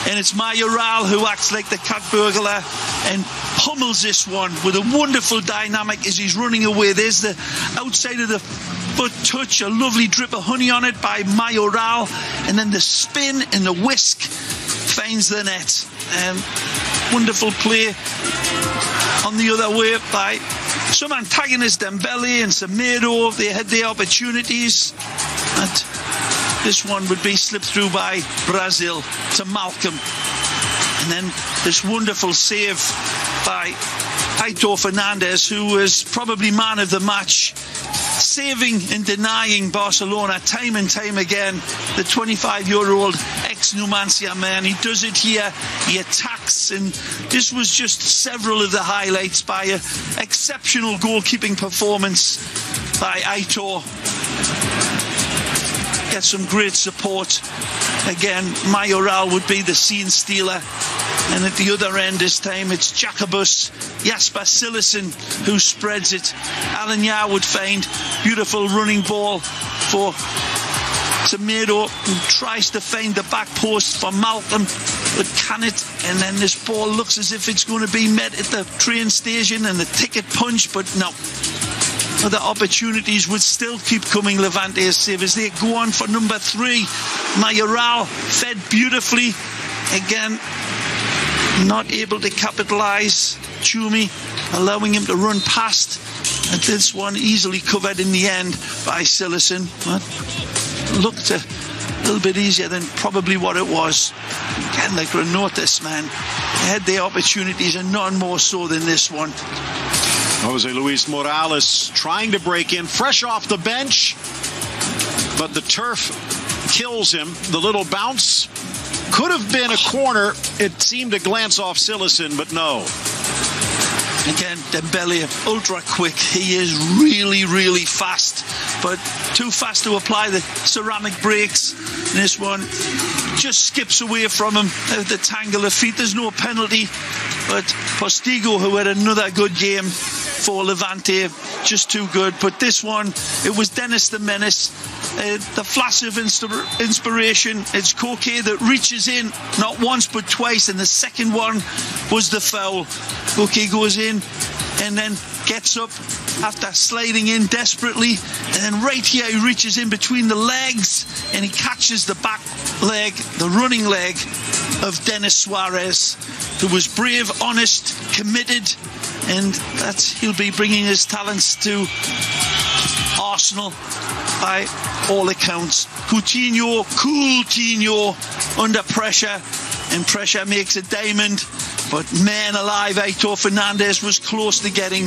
and it's Mayoral who acts like the cat burglar and pummels this one with a wonderful dynamic as he's running away. There's the outside of the foot touch, a lovely drip of honey on it by Mayoral, and then the spin and the whisk finds the net. Wonderful play on the other way by some antagonists, Dembele and Semedo. They had their opportunities, and this one would be slipped through by Brazil to Malcolm. And then this wonderful save by Aitor Fernandez, who was probably man of the match, saving and denying Barcelona time and time again. The 25-year-old ex-Numancia man, he does it here, he attacks, and this was just several of the highlights by an exceptional goalkeeping performance by Aitor. Get some great support. Again, Mayoral would be the scene stealer, and at the other end this time it's Jacobus Jasper Sillerson who spreads it. Alan Yar would find beautiful running ball for Semedo, who tries to find the back post for Malcolm, but can it? And then this ball looks as if it's going to be met at the train station and the ticket punch, but no. Other opportunities would still keep coming. Levante's save as they go on for number 3. Mayoral fed beautifully. Again, not able to capitalise. Chumi allowing him to run past. And this one easily covered in the end by Sillerson. But looked a little bit easier than probably what it was. Again, the Granotes, man, they had their opportunities and none more so than this one. Jose Luis Morales trying to break in, fresh off the bench, but the turf kills him. The little bounce could have been a corner. It seemed to glance off Sillerson, but no. Again, Dembele, ultra quick. He is really, really fast, but too fast to apply the ceramic brakes. And this one just skips away from him at the tangle of feet. There's no penalty, but Postigo, who had another good game for Levante, just too good. But this one, it was Dennis the Menace, the flash of inspiration. It's Koke that reaches in not once but twice, and the second one was the foul. Koke goes in and then gets up after sliding in desperately, and then right here he reaches in between the legs and he catches the back leg, the running leg of Denis Suarez, who was brave, honest, committed, and he'll be bringing his talents to Arsenal by all accounts. Coutinho, cool Coutinho, under pressure, and pressure makes a diamond. But man alive, Aitor Fernandez was close to getting